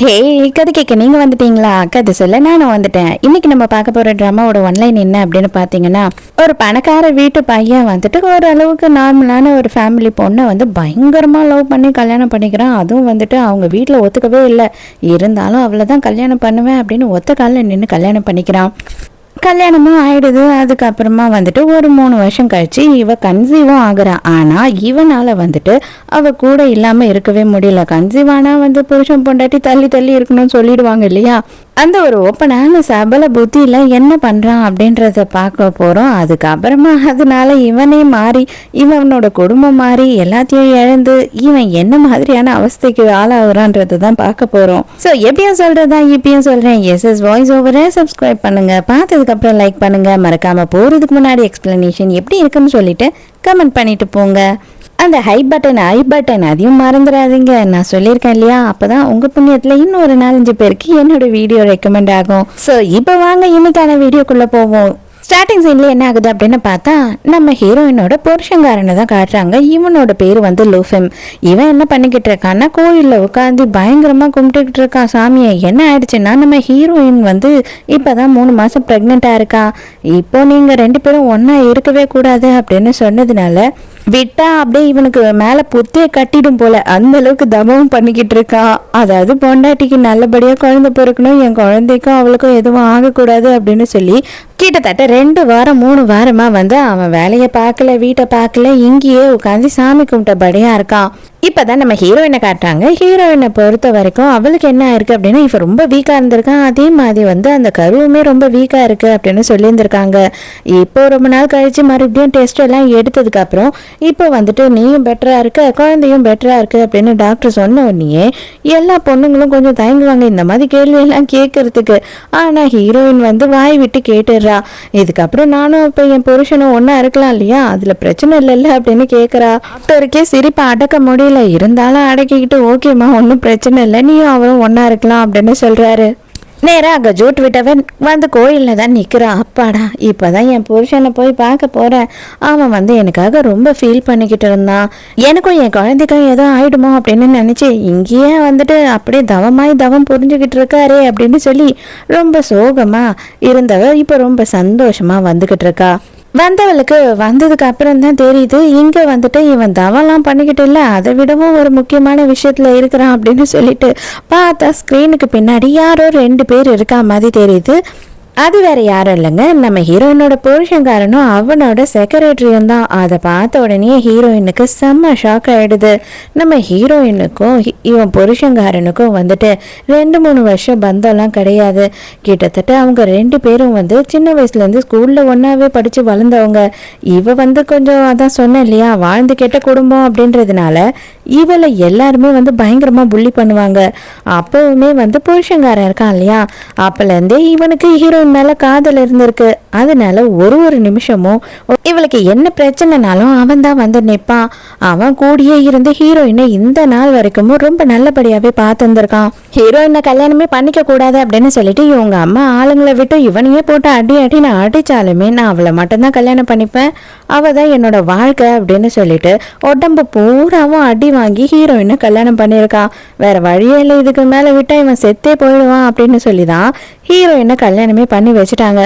ஹே, கதை கேட்க நீங்க வந்துட்டீங்களா? கதை சொல்ல நானும் வந்துட்டேன். இன்னைக்கு நம்ம பார்க்க போற ட்ராமாவோட ஒன்லைன் என்ன அப்படின்னு பாத்தீங்கன்னா, ஒரு பணக்கார வீட்டு பையன் வந்துட்டு ஓரளவுக்கு நார்மலான ஒரு ஃபேமிலி பொண்ணை வந்து பயங்கரமா லவ் பண்ணி கல்யாணம் பண்ணிக்கிறான். அதுவும் வந்துட்டு அவங்க வீட்டுல ஒத்துக்கவே இல்லை. இருந்தாலும் அவ்வளவுதான் கல்யாணம் பண்ணுவேன் அப்படின்னு ஒத்த காலில் நின்று கல்யாணம் பண்ணிக்கிறான். கல்யாணமும் ஆயிடுது. அதுக்கப்புறமா வந்துட்டு ஒரு 3 வருஷம் கழிச்சு இவ கன்சீவும் ஆகுறா. ஆனா இவனால வந்துட்டு அவ கூட இல்லாம இருக்கவே முடியல. கன்சீவானா வந்து புருஷன் பொண்டாட்டி தள்ளி தள்ளி இருக்கணும்னு சொல்லிடுவாங்க இல்லையா? அந்த ஒரு ஓப்பனான சபல புத்தியில என்ன பண்றான் அப்படின்றத பார்க்க போறோம். அதுக்கப்புறமா அதனால இவனே மாறி இவனோட குடும்பம் மாறி எல்லாத்தையும் இழந்து இவன் என்ன மாதிரியான அவஸ்தைக்கு ஆளாகுறான்றதை தான் பார்க்க போறோம். ஸோ எப்பயும் சொல்றதா இப்பயும் சொல்றேன், எஸ்எஸ் வாய்ஸ் ஓவரை சப்ஸ்கிரைப் பண்ணுங்க, பார்த்ததுக்கு அப்புறம் லைக் பண்ணுங்க, மறக்காம போறதுக்கு முன்னாடி எக்ஸ்பிளனேஷன் எப்படி இருக்குன்னு சொல்லிட்டு கமெண்ட் பண்ணிட்டு போங்க. அந்த ஐ பட்டன் அதையும் மறந்துடாதீங்க. நான் சொல்லியிருக்கேன் இல்லையா? அப்பதான் உங்க புண்ணியத்துல இன்னும் ஒரு 4-5 பேருக்கு என்னோட வீடியோ ரெக்கமெண்ட் ஆகும். ஸோ இப்போ வாங்க இன்னைக்கான வீடியோக்குள்ள போவோம். ஸ்டார்டிங் சீன்ல என்ன ஆகுது அப்படின்னு பார்த்தா, நம்ம ஹீரோயினோட புருஷங்காரனை தான் காட்டுறாங்க. இவனோட பேரு வந்து லூஃபெம். இவன் என்ன பண்ணிக்கிட்டு இருக்கான்னா, கோயில்ல உட்காந்து பயங்கரமா கும்பிட்டுக்கிட்டு இருக்கான் சாமியை. என்ன ஆயிடுச்சுன்னா, நம்ம ஹீரோயின் வந்து இப்பதான் 3 மாசம் பிரெக்னெண்டா இருக்கா. இப்போ நீங்க 2 பேரும் ஒன்னா இருக்கவே கூடாது அப்படின்னு சொன்னதுனால விட்டா அப்படியே இவனுக்கு மேல புத்திய கட்டிடும் போல அந்த அளவுக்கு தபமும் பண்ணிக்கிட்டு இருக்கான். அதாவது பொண்டாட்டிக்கு நல்லபடியா குழந்தை பிறக்கணும், என் குழந்தைக்கும் அவளுக்கும் எதுவும் ஆகக்கூடாது அப்படின்னு சொல்லி கிட்டத்தட்ட 2 வாரம் 3 வாரமா வந்து அவன் வேலையை பார்க்கல, வீட்டை பார்க்கல, இங்கேயே உட்காந்து சாமி கும்பிட்டபடியா இருக்கான். இப்பதான் நம்ம ஹீரோயினை காட்டுறாங்க. ஹீரோயினை பொறுத்த வரைக்கும் அவளுக்கு என்ன ஆயிருக்கு அப்படின்னா, இவ ரொம்ப வீக்கா இருந்திருக்கான். அதே மாதிரி வந்து அந்த கருவுமே ரொம்ப வீக்கா இருக்கு அப்படின்னு சொல்லியிருந்திருக்காங்க. இப்போ ரொம்ப நாள் கழிச்சு மறுபடியும் டெஸ்ட் எல்லாம் எடுத்ததுக்கு அப்புறம் இப்போ வந்துட்டு நீயும் பெட்டரா இருக்க, குழந்தையும் பெட்டரா இருக்கு அப்படின்னு டாக்டர் சொன்ன உடனே எல்லா பொண்ணுங்களும் கொஞ்சம் தயங்குவாங்க இந்த மாதிரி கேள்வி எல்லாம் கேட்கறதுக்கு. ஆனா ஹீரோயின் வந்து வாய் விட்டு கேட்டுடுறா. இதுக்கப்புறம் நானும் இப்ப என் புருஷனும் ஒன்னா இருக்கலாம் இல்லையா, அதுல பிரச்சனை இல்லைல்ல அப்படின்னு கேட்கறா. டாக்டருக்கே சிரிப்பை அடக்க முடியல. இருந்தாலும் அடக்கிக்கிட்டு ஓகேமா ஒன்னும் பிரச்சனை இல்லை, நீயும் அவரும் ஒன்னா இருக்கலாம் அப்படின்னு சொல்றாரு. நேரா அங்க ஜூட் விட்டவன் வந்து கோயில்ல தான் நிக்கிறான். அப்பாடா, இப்பதான் என் புருஷனை போய் பார்க்க போறேன். அவன் வந்து எனக்காக ரொம்ப ஃபீல் பண்ணிக்கிட்டு இருந்தான். எனக்கும் என் குழந்தைக்கும் ஏதோ ஆயிடுமோ அப்படின்னு நினைச்சு இங்கேயே வந்துட்டு அப்படியே தவம் புரிஞ்சுக்கிட்டு இருக்காரே அப்படின்னு சொல்லி ரொம்ப சோகமா இருந்தவ இப்ப ரொம்ப சந்தோஷமா வந்துகிட்டு இருக்கா. வந்தவளுக்கு வந்ததுக்கு அப்புறம் தான் தெரியுது, இங்க வந்துட்டு இவன் தவெல்லாம் பண்ணிக்கிட்டு இல்லை, அதை விடவும் ஒரு முக்கியமான விஷயத்துல இருக்கிறான் அப்படின்னு சொல்லிட்டு பார்த்தா ஸ்கிரீனுக்கு பின்னாடி யாரோ 2 பேர் இருக்கா மாதிரி தெரியுது. அது வேற யாரும் இல்லைங்க, நம்ம ஹீரோயினோட புருஷங்காரனும் அவனோட செக்ரட்டரியும் தான். அதை பார்த்த உடனே ஹீரோயினுக்கு செம்ம ஷாக் ஆயிடுது. நம்ம ஹீரோயினுக்கும் இவன் புருஷங்காரனுக்கும் வந்துட்டு 2-3 வருஷம் பந்தம்லாம் கிடையாது. கிட்டத்தட்ட அவங்க 2 பேரும் வந்து சின்ன வயசுலேருந்து ஸ்கூலில் ஒன்றாவே படித்து வளர்ந்தவங்க. இவ வந்து கொஞ்சம் அதான் சொன்னேன் இல்லையா, வாழ்ந்து கெட்ட குடும்பம் அப்படின்றதுனால இவளை எல்லாருமே வந்து பயங்கரமாக புள்ளி பண்ணுவாங்க. அப்போவுமே வந்து புருஷங்காரன் இருக்கான் இல்லையா, அப்போலேருந்தே இவனுக்கு ஹீரோ மேல காதல் இருந்திருக்கு. அதனால ஒரு நிமிஷமும் இவளுக்கு என்ன பிரச்சனைனாலும் அவன் தான் வந்து நிற்பான். அவன் கூடியே இருந்து ஹீரோயினை இந்த நாள் வரைக்கும் ரொம்ப நல்லபடியாவே பார்த்துருக்கான். ஹீரோயினை கல்யாணமே பண்ணிக்க கூடாது அப்படின்னு சொல்லிட்டு இவங்க அம்மா ஆளுங்களை விட்டு இவனையே போட்டு அடி நான் அடிச்சாலுமே நான் அவளை மட்டும்தான் கல்யாணம் பண்ணிப்பேன், அவ தான் என்னோட வாழ்க்கை அப்படின்னு சொல்லிட்டு உடம்பு பூராவும் அடி வாங்கி ஹீரோயினை கல்யாணம் பண்ணியிருக்கான். வேற வழியே இல்லை, இதுக்கு மேல விட்டா இவன் செத்தே போயிடுவான் அப்படின்னு சொல்லிதான் ஹீரோயினை கல்யாணமே பண்ணி வச்சுட்டாங்க.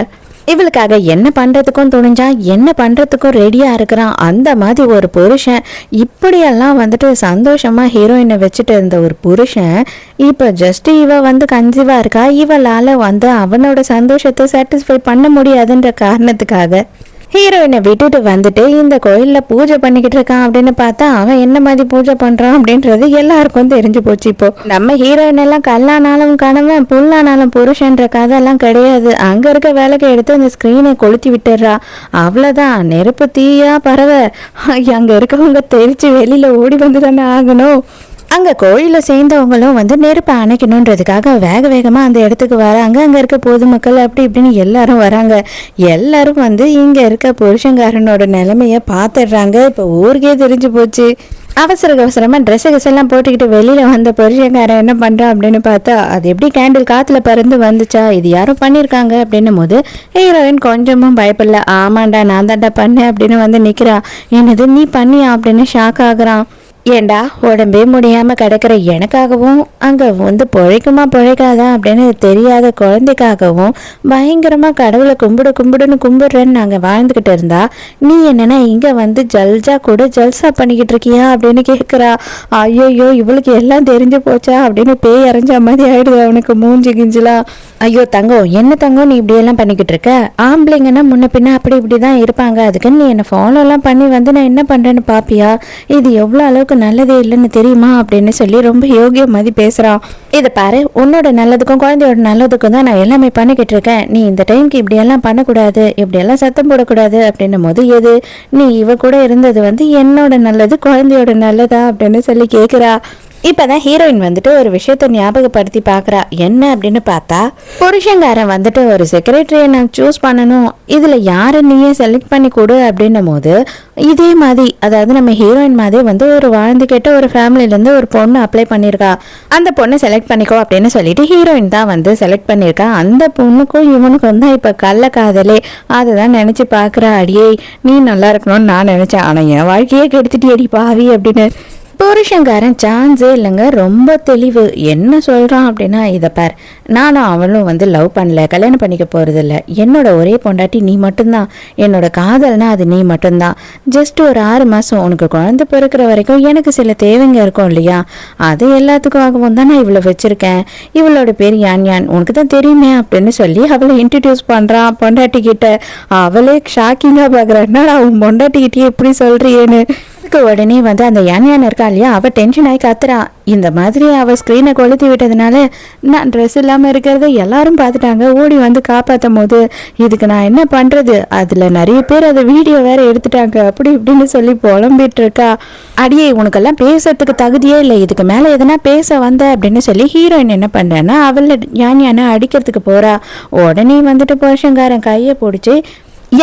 இவளுக்காக என்ன பண்றதுக்கும் துணிஞ்சா என்ன பண்றதுக்கும் ரெடியா இருக்கிறான். அந்த மாதிரி ஒரு புருஷன் இப்படியெல்லாம் வந்துட்டு சந்தோஷமா ஹீரோயினை வச்சுட்டு இருந்த ஒரு புருஷன் இப்ப ஜஸ்ட் இவ வந்து கன்சீவா இருக்கா, இவளால வந்து அவனோட சந்தோஷத்தை சாட்டிஸ்ஃபை பண்ண முடியாதுன்ற காரணத்துக்காக ஹீரோயினை விட்டுட்டு வந்துட்டு இந்த கோயில்ல பூஜை பண்ணிக்கிட்டு இருக்கான். அப்படின்னு பார்த்தா அவன் என்ன மாதிரி பூஜை பண்றான் அப்படின்றது எல்லாருக்கும் தெரிஞ்சு போச்சு. இப்போ நம்ம ஹீரோயின் எல்லாம் கல்லானாலும் கணவன் புல்லானாலும் புருஷன்ற கதையெல்லாம் கிடையாது. அங்க இருக்க வேலைக்கு எடுத்து அந்த ஸ்கிரீனை கொளுத்தி விட்டுறா. அவ்வளவுதான், நெருப்பு தீயா பறவ அங்க இருக்கவங்க தெரிச்சு வெளியில ஓடி வந்து தானே ஆகணும். அங்கே கோயிலில் சேர்ந்தவங்களும் வந்து நெருப்பை அணைக்கணுன்றதுக்காக வேகமாக அந்த இடத்துக்கு வராங்க. அங்கே இருக்க பொதுமக்கள் அப்படி இப்படின்னு எல்லாரும் வராங்க. எல்லாரும் வந்து இங்கே இருக்க புருஷங்காரனோட நிலைமையை பார்த்துடுறாங்க. இப்போ ஊருக்கே தெரிஞ்சு போச்சு. அவசரமாக ட்ரெஸ்ஸு எல்லாம் போட்டுக்கிட்டு வெளியில் வந்த புருஷங்காரன் என்ன பண்ணுறான் அப்படின்னு பார்த்தா, அது எப்படி கேண்டில் காற்றுல பறந்து வந்துச்சா, இது யாரும் பண்ணியிருக்காங்க அப்படின்னும் போது ஹீரோயின் கொஞ்சமும் பயப்படல. ஆமாண்டா நான் தாண்டா பண்ணேன் அப்படின்னு வந்து நிற்கிறா. என்னது நீ பண்ணியா அப்படின்னு ஷாக் ஆகுறான். ஏண்டா உடம்பே முடியாம கிடக்கிற எனக்காகவும் அங்க வந்து பிழைக்குமா பிழைக்காதா அப்படின்னு தெரியாத குழந்தைக்காகவும் பயங்கரமா கடவுளை கும்பிடுன்னு கும்பிடுறேன்னு நாங்க வாழ்ந்துகிட்டு இருந்தா நீ என்னன்னா இங்க வந்து ஜல்ஜா கூட ஜல்சா பண்ணிக்கிட்டு இருக்கியா அப்படின்னு கேட்குறா. ஐயோயோ இவளுக்கு எல்லாம் தெரிஞ்சு போச்சா அப்படின்னு பேய் அரைஞ்ச மாதிரி ஆயிடுது அவனுக்கு மூஞ்சி கிஞ்சிலாம். ஐயோ தங்கம் என்ன தங்கம் நீ இப்படியெல்லாம் பண்ணிக்கிட்டு இருக்க, ஆம்பளைங்கன்னா முன்ன பின்ன அப்படி இப்படிதான் இருப்பாங்க, அதுக்குன்னு நீ என்ன ஃபாலோலாம் பண்ணி வந்து நான் என்ன பண்றேன்னு பாப்பியா, இது எவ்வளோ அளவுக்கு நல்லதே இல்லைன்னு தெரியுமா அப்படின்னு சொல்லி ரொம்ப யோகியம் மாதிரி பேசுறான். இதை பாரு, உன்னோட நல்லதுக்கும் குழந்தையோட நல்லதுக்கும் தான் நான் எல்லாமே பண்ணிக்கிட்டு இருக்கேன், நீ இந்த டைமுக்கு இப்படியெல்லாம் பண்ணக்கூடாது, இப்படியெல்லாம் சத்தம் போடக்கூடாது அப்படின்னும் போது எது நீ இவ கூட இருந்தது வந்து என்னோட நல்லது குழந்தையோட நல்லதா அப்படின்னு சொல்லி கேட்குறா. இப்பதான் ஹீரோயின் வந்துட்டு ஒரு விஷயத்த ஞாபகப்படுத்தி பாக்குறா. என்ன அப்படின்னு பார்த்தா புருஷங்காரன் வந்துட்டு ஒரு செக்ரட்டரியை நான் சூஸ் பண்ணணும், இதுல யாரு நீயே செலக்ட் பண்ணி கொடு அப்படின்னும் போது இதே மாதிரி அதாவது நம்ம ஹீரோயின் மாதிரி வந்து ஒரு வாழ்ந்து கேட்ட ஒரு ஃபேமிலில இருந்து ஒரு பொண்ணு அப்ளை பண்ணிருக்கா. அந்த பொண்ணை செலக்ட் பண்ணிக்கோ அப்படின்னு சொல்லிட்டு ஹீரோயின் தான் வந்து செலக்ட் பண்ணிருக்கா. அந்த பொண்ணுக்கும் இவனுக்கும் தான் இப்ப கள்ள காதலே. அதுதான் நினைச்சு பாக்குறா. அடியே நீ நல்லா இருக்கணும்னு நான் நினைச்சேன், ஆனா என் வாழ்க்கையே கெடுத்துட்டு அடி பாவி அப்படின்னு. புருஷங்காரன் சான்ஸே இல்லைங்க, ரொம்ப தெளிவு. என்ன சொல்கிறான் அப்படின்னா இதை பார், நானும் அவளும் வந்து லவ் பண்ணல, கல்யாணம் பண்ணிக்க போகிறதில்ல, என்னோட ஒரே பொண்டாட்டி நீ மட்டும்தான், என்னோட காதல்னா அது நீ மட்டும்தான், ஜஸ்ட் ஒரு 6 மாதம் உனக்கு குழந்தை பிறக்கிற வரைக்கும் எனக்கு சில தேவைங்க இருக்கும் இல்லையா, அது எல்லாத்துக்காகவும் தான் நான் இவ்வளோ வச்சுருக்கேன், இவளோட பேர் யான் யான் உனக்கு தான் தெரியுமே அப்படின்னு சொல்லி அவளை இன்ட்ரடியூஸ் பண்ணுறான் பொண்டாட்டி கிட்ட. அவளே ஷாக்கிங்காக பார்க்குறான்னா அவன் பொண்டாட்டிக்கிட்டே எப்படி சொல்கிறியேன்னு. உடனே வந்து அந்த யான் யான் இருக்கா இல்லையா, அவ டென்ஷன் ஆகி கத்துறா. இந்த மாதிரி அவ ஸ்கிரீனை கொளுத்தி விட்டதுனால நான் ட்ரெஸ் இல்லாம இருக்கிறத எல்லாரும் பார்த்துட்டாங்க, ஓடி வந்து காப்பாற்றும் போது இதுக்கு நான் என்ன பண்றது, அதுல நிறைய பேர் அதை வீடியோ வேற எடுத்துட்டாங்க அப்படி இப்படின்னு சொல்லி புலம்பிட்டு இருக்கா. அடியே உனக்கெல்லாம் பேசுறதுக்கு தகுதியே இல்லை, இதுக்கு மேல எதனா பேச வந்த அப்படின்னு சொல்லி ஹீரோயின் என்ன பண்றேன்னா அவளை யான் யானை அடிக்கிறதுக்கு போறா. உடனே வந்துட்டு புருஷங்காரன் கையை பிடிச்சி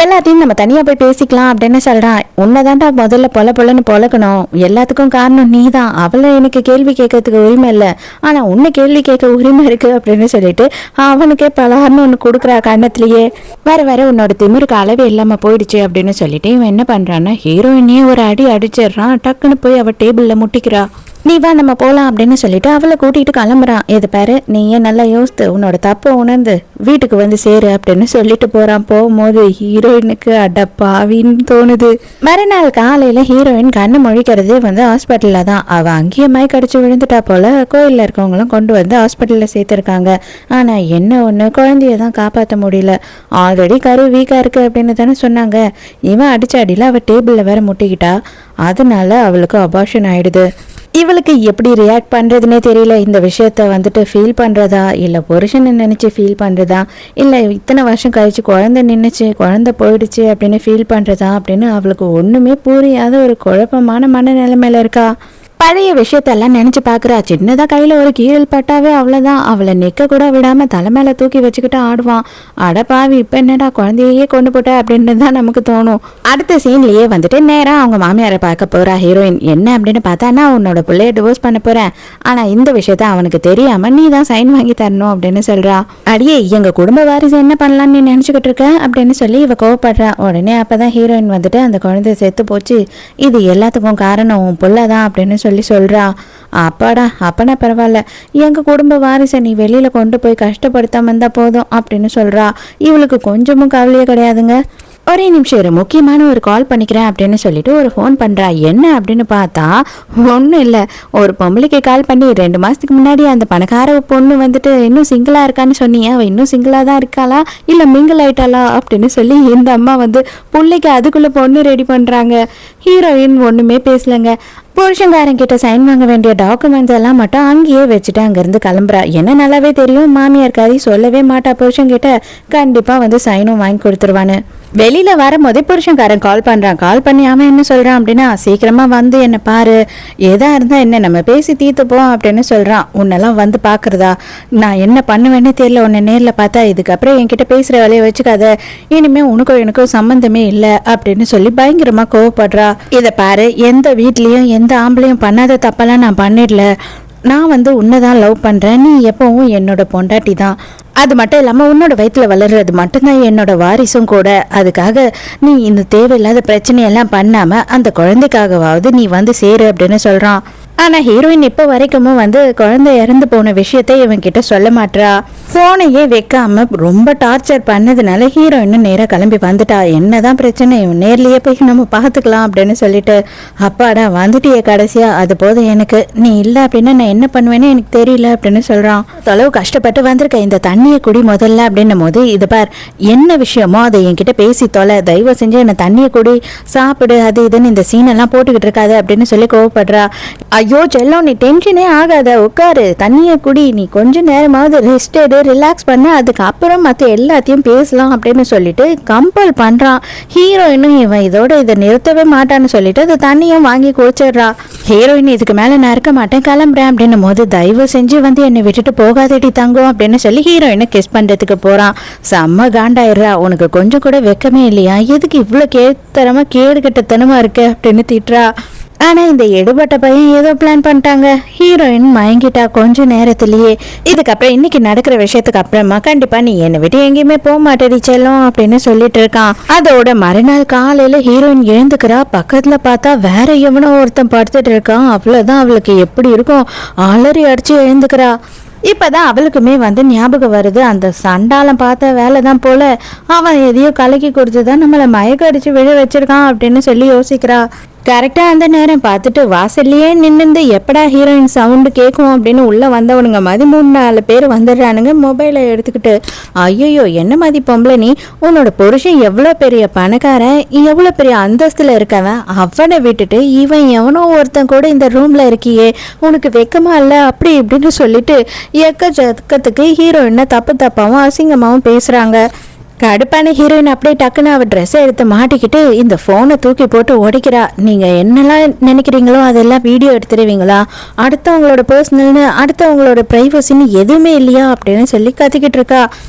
எல்லாத்தையும் நம்ம தனியா போய் பேசிக்கலாம் அப்படின்னு சொல்றான். உன்னதான்டா முதல்ல பொலன்னு பொழக்கணும், எல்லாத்துக்கும் காரணம் நீ தான், அவளை எனக்கு கேள்வி கேட்கறதுக்கு உரிமை இல்லை, ஆனா உன்னை கேள்வி கேட்க உரிமை இருக்கு அப்படின்னு சொல்லிட்டு அவனுக்கே பலகாரன்னு ஒண்ணு கொடுக்குறா கண்ணத்திலேயே. வர உன்னோட திமிருக்கு அளவே இல்லாம போயிடுச்சு அப்படின்னு சொல்லிட்டு இவன் என்ன பண்றான்னா ஹீரோயினே ஒரு அடி அடிச்சிடுறான். டக்குன்னு போய் அவ டேபிள்ல முட்டிக்கிறா. நீ வா நம்ம போகலாம் அப்படின்னு சொல்லிட்டு அவளை கூட்டிகிட்டு கிளம்புறான். இது பாரு நீ ஏன் நல்லா யோசித்து உன்னோட தப்பை உணர்ந்து வீட்டுக்கு வந்து சேரு அப்படின்னு சொல்லிட்டு போகிறான். போகும்போது ஹீரோயினுக்கு அடப்பாவின்னு தோணுது. மறுநாள் காலையில் ஹீரோயின் கண்ணு முழிக்கிறதே வந்து ஹாஸ்பிட்டலில் தான். அவள் அங்கேயே மயக்கடிச்சு விழுந்துட்டா போல். கோயிலில் இருக்கவங்களும் கொண்டு வந்து ஹாஸ்பிட்டலில் சேர்த்துருக்காங்க. ஆனால் என்ன ஒன்று, குழந்தைய தான் காப்பாற்ற முடியல. ஆல்ரெடி கரு வீக்காக இருக்குது அப்படின்னு தானே சொன்னாங்க. இவன் அடிச்ச அடியில் அவள் டேபிளில் வேற முட்டிக்கிட்டா. அதனால அவளுக்கு அபார்ஷன் ஆயிடுது. இவளுக்கு எப்படி ரியாக்ட் பண்ணுறதுனே தெரியல. இந்த விஷயத்த வந்துட்டு ஃபீல் பண்ணுறதா, இல்லை புருஷனை நினச்சி ஃபீல் பண்ணுறதா, இல்லை இத்தனை வருஷம் கழிச்சு குழந்தை நின்றுச்சு குழந்தை போயிடுச்சு அப்படின்னு ஃபீல் பண்ணுறதா அப்படின்னு அவளுக்கு ஒன்றுமே புரியாத ஒரு குழப்பமான மனநிலைமையில இருக்கா. பழைய விஷயத்தெல்லாம் நினைச்சு பாக்குறா. சின்னதா கையில ஒரு கீரல் பட்டாவே அவ்வளவுதான், அவளை நிக்க கூட விடாம தலை மேல தூக்கி வச்சுக்கிட்டு ஆடுவான். அடப்பாவி இப்ப என்னடா குழந்தையே கொண்டு போட்ட அப்படின்னு தான் நமக்கு தோணும். அடுத்த சீன்லயே வந்துட்டு நேரா அவங்க மாமியாரை பார்க்க போறா ஹீரோயின். என்ன அப்படின்னு பார்த்தா, நான் உன்னோட பிள்ளைய டிவோர்ஸ் பண்ண போறேன், ஆனா இந்த விஷயத்த அவனுக்கு தெரியாம நீ தான் சைன் வாங்கி தரணும் அப்படின்னு சொல்றா. அடியே எங்க குடும்ப வாரிசு என்ன பண்ணலான்னு நீ நினைச்சுக்கிட்டு இருக்க அப்படின்னு சொல்லி இவ கோவப்படுறா. உடனே அப்பதான் ஹீரோயின் வந்துட்டு அந்த குழந்தை செத்து போச்சு, இது எல்லாத்துக்கும் காரணம் உன் புள்ளதான் அப்படின்னு சொல்லி சொல்றா. அப்பாடா அப்பனா பரவாயில்ல, எங்க குடும்ப வாரிசை நீ வெளியில கொண்டு போய் கஷ்டப்படுத்தாம இருந்தா போதும் அப்படின்னு சொல்றா. இவளுக்கு கொஞ்சமும் கவலையே கிடையாதுங்க. ஒரே நிமிஷம் ஒரு முக்கியமான ஒரு கால் பண்ணிக்கிறேன் அப்படின்னு சொல்லிட்டு ஒரு ஃபோன் பண்ணுறா. என்ன அப்படின்னு பார்த்தா ஒன்றும் இல்லை, ஒரு பொம்பளைக்கு கால் பண்ணி 2 மாதத்துக்கு முன்னாடி அந்த பணக்கார பொண்ணு வந்துட்டு இன்னும் சிங்கிளாக இருக்கான்னு சொன்னீங்க, அவள் இன்னும் சிங்கிளாக தான் இருக்காளா இல்லை மிங்கிள் ஆயிட்டாளா அப்படின்னு சொல்லி இந்த அம்மா வந்து பிள்ளைக்கு அதுக்குள்ளே பொண்ணு ரெடி பண்ணுறாங்க. ஹீரோயின் ஒன்றுமே பேசலைங்க. புருஷங்காரன் கிட்ட சைன் வாங்க வேண்டிய டாக்குமெண்ட்ஸ் எல்லாம் மட்டும் அங்கேயே வச்சுட்டு அங்கேருந்து கிளம்புறா. என்ன நல்லாவே தெரியும் மாமியார் காரி சொல்லவே மாட்டா புருஷங்கிட்ட, கண்டிப்பாக வந்து சைனும் வாங்கி கொடுத்துருவான்னு. வெளியில வரும்போதே புருஷங்காரன் கால் பண்றான். கால் பண்ணி அவன் என்ன சொல்றான் அப்படின்னா, சீக்கிரமா வந்து என்ன பாரு, எதா இருந்தா என்ன நம்ம பேசி தீர்த்துப்போம் அப்படின்னு சொல்றான். உன்னெல்லாம் வந்து பாக்குறதா, நான் என்ன பண்ணுவேன்னு தெரியல, உன்னை நேர்ல பார்த்தா இதுக்கப்புறம் என்கிட்ட பேசுற வேலையை வச்சுக்காத, இனிமே உனக்கும் எனக்கும் சம்பந்தமே இல்லை அப்படின்னு சொல்லி பயங்கரமா கோவப்படுறா. இதை பாரு, எந்த வீட்லயும் எந்த ஆம்பளையும் பண்ணாத தப்பெல்லாம் நான் பண்ணிடல, நான் வந்து உன்னைதான் லவ் பண்ணுறேன், நீ எப்பவும் என்னோட பொண்டாட்டி தான், அது மட்டும் இல்லாமல் உன்னோட வயிற்றுல வளர்றது மட்டும்தான் என்னோட வாரிசும் கூட, அதுக்காக நீ இந்த தேவையில்லாத பிரச்சனையெல்லாம் பண்ணாமல் அந்த குழந்தைக்காகவாவது நீ வந்து சேரு அப்படின்னு சொல்கிறான். ஆனால் ஹீரோயின் இப்போ வரைக்கும் வந்து குழந்தை இறந்து போன விஷயத்தை இவன் கிட்ட சொல்ல மாட்டா. ஃபோனையே வைக்காம ரொம்ப டார்ச்சர் பண்ணதுனால ஹீரோயின் நேராக கிளம்பி வந்துட்டா. என்னதான் பிரச்சனை, நேர்லயே போய் நம்ம பார்த்துக்கலாம் அப்படின்னு சொல்லிட்டு, அப்பாடா வந்துட்டியே கடைசியா, அது போதும் எனக்கு, நீ இல்லை அப்படின்னா நான் என்ன பண்ணுவேன்னு எனக்கு தெரியல அப்படின்னு சொல்றான். தொலைவு கஷ்டப்பட்டு வந்திருக்க, இந்த தண்ணியை குடி முதல்ல அப்படின்னும் போது, இது பார் என்ன விஷயமோ அதை என்கிட்ட பேசி தொலை, தயவு செஞ்சு என்ன தண்ணியை குடி, சாப்பிடு, அது இதுன்னு இந்த சீனெல்லாம் போட்டுக்கிட்டு இருக்காது அப்படின்னு சொல்லி கோவப்படுறா. ஐயோ செல்லம், நீ டென்ஷனே ஆகாத, உட்காரு, தண்ணியை குடி, நீ கொஞ்ச நேரமாவது ரெஸ்ட் எடு, ரிலாக்ஸ் பண்ண, அதுக்கப்புறம் மற்ற எல்லாத்தையும் பேசலாம் அப்படின்னு சொல்லிட்டு கம்பல் பண்ணுறான். ஹீரோயினும் இவன் இதை நிறுத்தவே மாட்டான்னு சொல்லிட்டு அந்த தண்ணியும் வாங்கி குடிச்சிடுறா. ஹீரோயின் இதுக்கு மேலே நான் இருக்க மாட்டேன், கிளம்புறேன் அப்படின்னும் போது, தயவு செஞ்சு வந்து என்னை விட்டுட்டு போகாதடி தங்கம் அப்படின்னு சொல்லி ஹீரோயினை கிஸ் பண்ணுறதுக்கு போகிறான். செம்ம காண்டாயிடுறா. உனக்கு கொஞ்சம் கூட வெக்கமே இல்லையா, எதுக்கு இவ்வளோ கேத்தரமாக கேடு கட்டத்தனமாக இருக்கு அப்படின்னு திட்டுறா. ஆனால் இந்த எடுபட்ட பையன் ஏதோ பிளான் பண்ணிட்டாங்க. ஹீரோயின் மயங்கிட்டா கொஞ்ச நேரத்திலேயே. இதுக்கப்புறம் இன்னைக்கு நடக்கிற விஷயத்துக்கு அப்புறமா கண்டிப்பா நீ என்னை விட்டு எங்கேயுமே போக மாட்டேடி செல்லம் அப்படின்னு சொல்லிட்டு இருக்கான். அதோட மறுநாள் காலையில ஹீரோயின் எழுந்துக்கிறா. பக்கத்துல பார்த்தா வேற எவனோ ஒருத்தன் படுத்துட்டு இருக்கான். அவ்வளவுதான், அவளுக்கு எப்படி இருக்கும், அலறி அடிச்சு எழுந்துக்கிறா. இப்பதான் அவளுக்குமே வந்து ஞாபகம் வருது, அந்த சண்டாலம் பார்த்த வேலை தான் போல, அவன் எதையோ கலக்கி கொடுத்துதான் நம்மளை மயக்க அடிச்சு விழ வச்சிருக்கான் அப்படின்னு சொல்லி யோசிக்கிறா. கரெக்டாக அந்த நேரம் பார்த்துட்டு வாசல்லையே நின்று எப்படா ஹீரோயின் சவுண்டு கேட்கும் அப்படின்னு உள்ளே வந்தவனுங்க மாதிரி 3-4 பேர் வந்துடுறானுங்க மொபைலை எடுத்துக்கிட்டு. ஐயோ என்ன மாதிரி பொம்பளை நீ, உன்னோட புருஷன் எவ்வளோ பெரிய பணக்காரன், எவ்வளோ பெரிய அந்தஸ்தில் இருக்கவன், அவனை விட்டுட்டு இவன் எவனோ ஒருத்தன் கூட இந்த ரூமில் இருக்கியே, உனக்கு வெக்கமா இல்லை அப்படி இப்படின்னு சொல்லிட்டு எக்கச்சக்கத்துக்கு ஹீரோயினை தப்பாகவும் அசிங்கமாகவும் பேசுகிறாங்க. கடுப்பான ஹீரோயின் அப்படியே டக்குன்னு அவள் ட்ரெஸ்ஸை எடுத்து மாட்டிக்கிட்டு இந்த ஃபோனை தூக்கி போட்டு உடைக்கிறா. நீங்கள் என்னெல்லாம் நினைக்கிறீங்களோ அதெல்லாம் வீடியோ எடுத்துருவீங்களா, அடுத்தவங்களோட பர்சனல்னு அடுத்தவங்களோட ப்ரைவசின்னு எதுவுமே இல்லையா அப்படின்னு சொல்லி கத்திக்கிட்டு இருக்கா.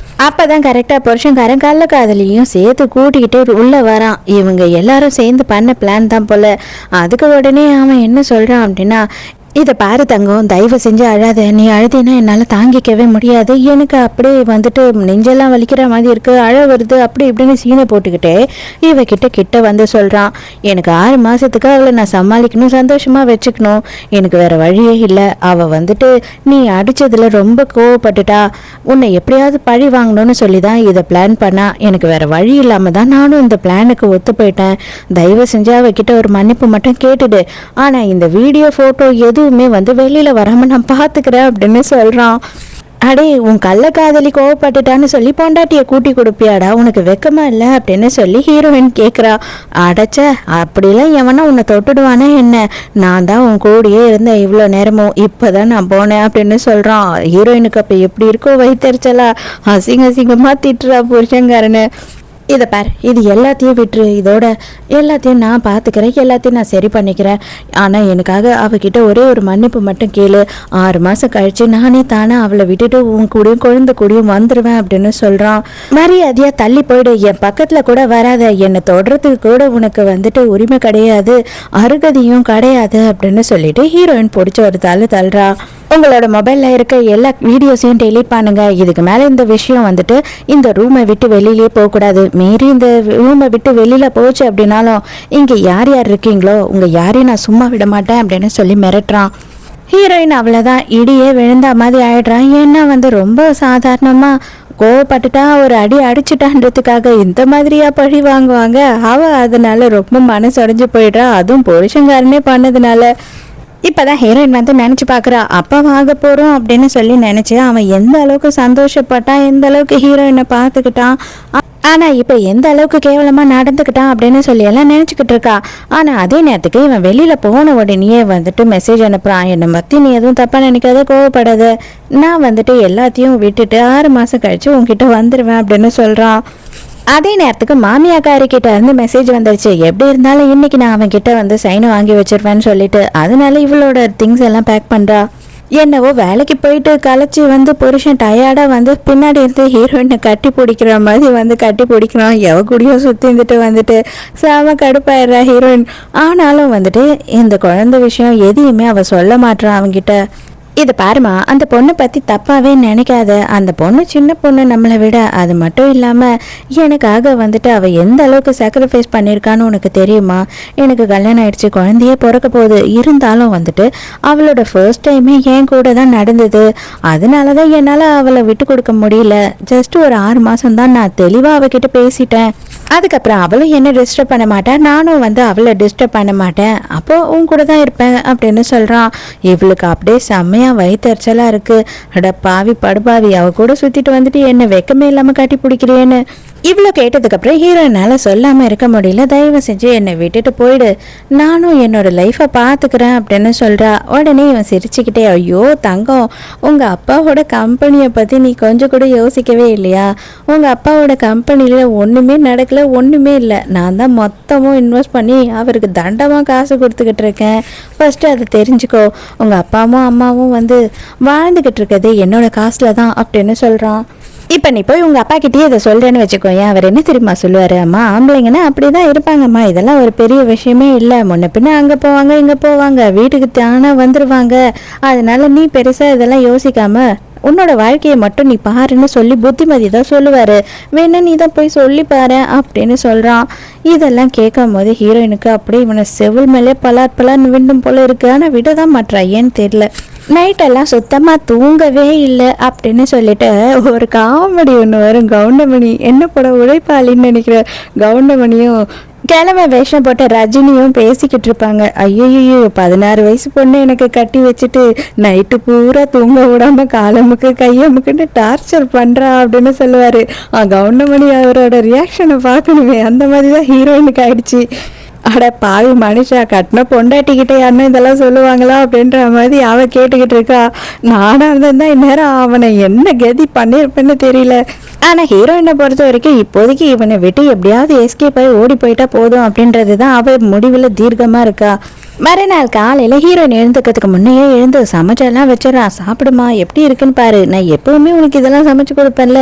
அப்போதான் கரெக்டாக புருஷன்காரன் கள்ள காதலியும் சேர்த்து கூட்டிக்கிட்டு உள்ளே வரான். இவங்க எல்லாரும் சேர்ந்து பண்ண பிளான் தான் போல். அதுக்கு உடனே அவன் என்ன சொல்கிறான் அப்படின்னா, இதை பாரு தங்கம், தயவு செஞ்சு அழாத, நீ அழுதினா என்னால் தாங்கிக்கவே முடியாது, எனக்கு அப்படியே வந்துட்டு நெஞ்செல்லாம் வலிக்கிற மாதிரி இருக்குது, அழ வருது அப்படி இப்படின்னு சீனை போட்டுக்கிட்டே கிட்ட வந்து சொல்கிறான். எனக்கு 6 மாதத்துக்கு அவளை நான் சமாளிக்கணும், சந்தோஷமாக வச்சுக்கணும், எனக்கு வேறு வழியே இல்லை. அவள் வந்துட்டு நீ அடித்ததில் ரொம்ப கோவப்பட்டுட்டா, உன்னை எப்படியாவது பழி வாங்கணும்னு சொல்லி தான் இதை பிளான் பண்ணா. எனக்கு வேறு வழி இல்லாமல் தான் நானும் இந்த பிளானுக்கு ஒத்து போயிட்டேன். தயவு செஞ்சு அவகிட்ட ஒரு மன்னிப்பு மட்டும் கேட்டுடு. ஆனால் இந்த வீடியோ ஃபோட்டோ எதுவுமே வந்து வெளியில வராம நான் பாத்துக்கிறேன் அப்படின்னு சொல்றான். அடே, உன் கள்ள காதலி கோவப்பட்டுட்டான்னு சொல்லி பொண்டாட்டியை கூட்டி கொடுப்பியாடா, உனக்கு வெக்கமா இல்லை அப்படின்னு சொல்லி ஹீரோயின் கேட்குறா. அடைச்ச, அப்படிலாம் எவனா உன்னை தொட்டுடுவானே என்ன, நான் தான் உன் கூடியே இருந்தேன் இவ்வளோ நேரமும், இப்போதான் நான் போனேன் அப்படின்னு சொல்கிறான். ஹீரோயினுக்கு அப்போ எப்படி இருக்கோ வயிற்றுச்சலா, அசிங்கமாக திட்டுறா புருஷங்காரனு. இதை பார், இது எல்லாத்தையும் விட்டுரு, இதோட எல்லாத்தையும் நான் பார்த்துக்கிறேன், எல்லாத்தையும் நான் சரி பண்ணிக்கிறேன், ஆனால் எனக்காக அவகிட்ட ஒரே ஒரு மன்னிப்பு மட்டும் கேளு. 6 மாதம் கழிச்சு நானே தானே அவளை விட்டுட்டு உன் கூடயும் குழந்தை கூடயும் வந்துடுவேன் அப்படின்னு சொல்கிறான். மரியாதையாக தள்ளி போயிடு, என் பக்கத்தில் கூட வராத, என்னை தொடுறதுக்கு கூட உனக்கு வந்துட்டு உரிமை கிடையாது, அருகதையும் கிடையாது அப்படின்னு சொல்லிட்டு ஹீரோயின் பிடிச்ச ஒரு தள்ளுறா. உங்களோட மொபைலில் இருக்க எல்லா வீடியோஸையும் டெலீட் பண்ணுங்க. இதுக்கு மேலே இந்த விஷயம் வந்துட்டு இந்த ரூமை விட்டு வெளியிலே போகக்கூடாது. மீறி இந்த ரூமை விட்டு வெளியில் போச்சு அப்படின்னாலும் இங்கே யார் யார் இருக்கீங்களோ உங்கள் யாரையும் நான் சும்மா விட மாட்டேன் அப்படின்னு சொல்லி மிரட்டுறான். ஹீரோயின் அவ்வளோதான், இடியே விழுந்த மாதிரி ஆயிடுறான். ஏன்னா வந்து ரொம்ப சாதாரணமாக கோவப்பட்டுட்டா ஒரு அடி அடிச்சுட்டான்றதுக்காக இந்த மாதிரியா பழி வாங்குவாங்க. அவள் அதனால ரொம்ப மனசு உடைஞ்சு போயிடுறா, அதுவும் புருஷங்காரனே பண்ணதுனால. இப்போதான் ஹீரோயின் வந்து நினச்சி பார்க்குறா, அப்பாவாக போகிறோம் அப்படின்னு சொல்லி நினச்சி அவன் எந்த அளவுக்கு சந்தோஷப்பட்டான், எந்த அளவுக்கு ஹீரோயினை பார்த்துக்கிட்டான், ஆனால் இப்போ எந்த அளவுக்கு கேவலமாக நடந்துக்கிட்டான் அப்படின்னு சொல்லி எல்லாம் நினச்சிக்கிட்டு இருக்கா. ஆனால் அதே நேரத்துக்கு இவன் வெளியில் போன உடனேயே வந்துட்டு மெசேஜ் அனுப்புகிறான். என்னை பற்றி நீ எதுவும் தப்பாக நினைக்காத, கோவப்படாத, நான் வந்துட்டு எல்லாத்தையும் விட்டுட்டு 6 மாதம் கழிச்சு உங்ககிட்ட வந்துடுவேன் அப்படின்னு சொல்கிறான். அதே நேரத்துக்கு மாமியாக்காரிக்கிட்ட இருந்து மெசேஜ் வந்துருச்சு, எப்படி இருந்தாலும் இன்னைக்கு நான் அவன் கிட்ட வந்து சைனை வாங்கி வச்சிருவேன்னு சொல்லிட்டு. அதனால இவளோட திங்ஸ் எல்லாம் பேக் பண்ணுறா. என்னவோ வேலைக்கு போயிட்டு களைச்சி வந்து புருஷன் டயர்டாக வந்து பின்னாடி இருந்து ஹீரோயினை கட்டி பிடிக்கிற மாதிரி வந்து கட்டி பிடிக்கிறான். எவ கூடயோ சுற்றிந்துட்டு வந்துட்டு செம கடுப்பாயிடுறா ஹீரோயின். ஆனாலும் வந்துட்டு இந்த குழந்தை விஷயம் எதையுமே அவள் சொல்ல மாட்டான் அவங்கிட்ட. இது பாருமா, அந்த பொண்ணை பற்றி தப்பாகவே நினைக்காத. அந்த பொண்ணு சின்ன பொண்ணு நம்மளை விட. அது மட்டும் இல்லாமல் எனக்காக வந்துட்டு அவள் எந்த அளவுக்கு சாக்ரிஃபைஸ் பண்ணியிருக்கான்னு உனக்கு தெரியுமா? எனக்கு கல்யாணம் ஆயிடுச்சு, குழந்தையே பிறக்க போகுது. இருந்தாலும் வந்துட்டு அவளோட ஃபர்ஸ்ட் டைமே என் கூட தான் நடந்தது. அதனால தான் என்னால் அவளை விட்டு கொடுக்க முடியல. ஜஸ்ட் ஒரு 6 மாதம் தான் நான் தெளிவாக அவகிட்ட பேசிட்டேன். அதுக்கப்புறம் அவளும் என்ன டிஸ்டர்ப் பண்ண மாட்டேன், நானும் வந்து அவளை டிஸ்டர்ப் பண்ண மாட்டேன். அப்போது உன் கூட தான் இருப்பேன் அப்படின்னு சொல்கிறான். இவளுக்கு அப்படியே செம்மையாக வயிற்றுச்சலாக இருக்குது. அட பாவி படுபாவி, அவ கூட சுற்றிட்டு வந்துட்டு என்ன வெக்கமே இல்லாமல் கட்டி பிடிக்கிறேன்னு. இவ்வளோ கேட்டதுக்கப்புறம் ஹீரோயினால் சொல்லாமல் இருக்க முடியல. தயவு செஞ்சு என்னை விட்டுட்டு போயிடு, நானும் என்னோட லைஃப்பை பார்த்துக்கிறேன் அப்படின்னு சொல்கிறா. உடனே இவன் சிரிச்சுக்கிட்டே, ஐயோ தங்கம், உங்கள் அப்பாவோட கம்பெனியை பற்றி நீ கொஞ்சம் கூட யோசிக்கவே இல்லையா? உங்கள் அப்பாவோட கம்பெனியில் ஒன்றுமே நடக்கலை, ஒன்றுமே இல்லை. நான் தான் மொத்தமும் இன்வெஸ்ட் பண்ணி அவருக்கு தண்டமாக காசு கொடுத்துக்கிட்டு இருக்கேன். ஃபஸ்ட்டு அதை தெரிஞ்சுக்கோ. உங்கள் அப்பாவும் அம்மாவும் வந்து வாழ்ந்துக்கிட்டு இருக்கிறது என்னோட காசில் தான் அப்படின்னு சொல்கிறான். இப்போ நீ போய் உங்கள் அப்பா கிட்டேயே இதை சொல்கிறேன்னு வச்சுக்கோங்க. அவர் என்ன தெரியுமா சொல்லுவார்? அம்மா ஆம்பளைங்கன்னா அப்படி தான் இருப்பாங்கம்மா, இதெல்லாம் ஒரு பெரிய விஷயமே இல்லை. முன்ன பின்ன அங்கே போவாங்க இங்கே போவாங்க, வீட்டுக்கு தானாக வந்துடுவாங்க. அதனால நீ பெருசாக இதெல்லாம் யோசிக்காம உன்னோட வாழ்க்கையை மட்டும் நீ பாருன்னு சொல்லி புத்திமதி தான் சொல்லுவார். வேணா நீ தான் போய் சொல்லி பாரு அப்படின்னு சொல்கிறான். இதெல்லாம் கேட்கும் போது ஹீரோயினுக்கு அப்படியே இவனை செவில் மேலே பலான்னு விண்டும் போல இருக்கு. ஆனால் விட தான் மாட்டா, ஏன்னு தெரியல. நைட்டெல்லாம் சுத்தமாக தூங்கவே இல்லை அப்படின்னு சொல்லிட்டு ஒரு காமெடி ஒன்று வரும். கவுண்டமணி என்ன போட உழைப்பாளின்னு நினைக்கிற கவுண்டமணியும் கிழமை வேஷம் போட்ட ரஜினியும் பேசிக்கிட்டு இருப்பாங்க. ஐயோ 16 வயசு பொண்ணு எனக்கு கட்டி வச்சுட்டு நைட்டு பூரா தூங்க விடாம காலமுக்கு கையமுக்குன்னு டார்ச்சர் பண்றா அப்படின்னு சொல்லுவாரு. கவுண்டமணி அவரோட ரியாக்ஷனை பார்க்கணுமே, அந்த மாதிரி தான் ஹீரோயினுக்கு ஆயிடுச்சு. அட பாவி மனுஷா, கட்டின பொண்டாட்டிக்கிட்டே யாருன்னு இதெல்லாம் சொல்லுவாங்களா அப்படின்ற மாதிரி அவ கேட்டுக்கிட்டு இருக்கா. நானாக இருந்தா இந்நேரம் அவனை என்ன கதி பண்ணியிருப்பேன்னு தெரியல. ஆனால் ஹீரோயினை பொறுத்த வரைக்கும் இப்போதைக்கு இவனை விட்டு எப்படியாவது எஸ்கேப் ஆகி ஓடி போயிட்டா போதும் அப்படின்றது தான் அவள் முடிவில் தீர்க்கமாக இருக்கா. மறுநாள் காலையில் ஹீரோயின் எழுந்துக்கிறதுக்கு முன்னையே எழுந்து சமைச்செல்லாம் வச்சிடறா. சாப்பிடுமா, எப்படி இருக்குன்னு பாரு, நான் எப்பவுமே உனக்கு இதெல்லாம் சமைச்சு கொடுப்பேன்ல,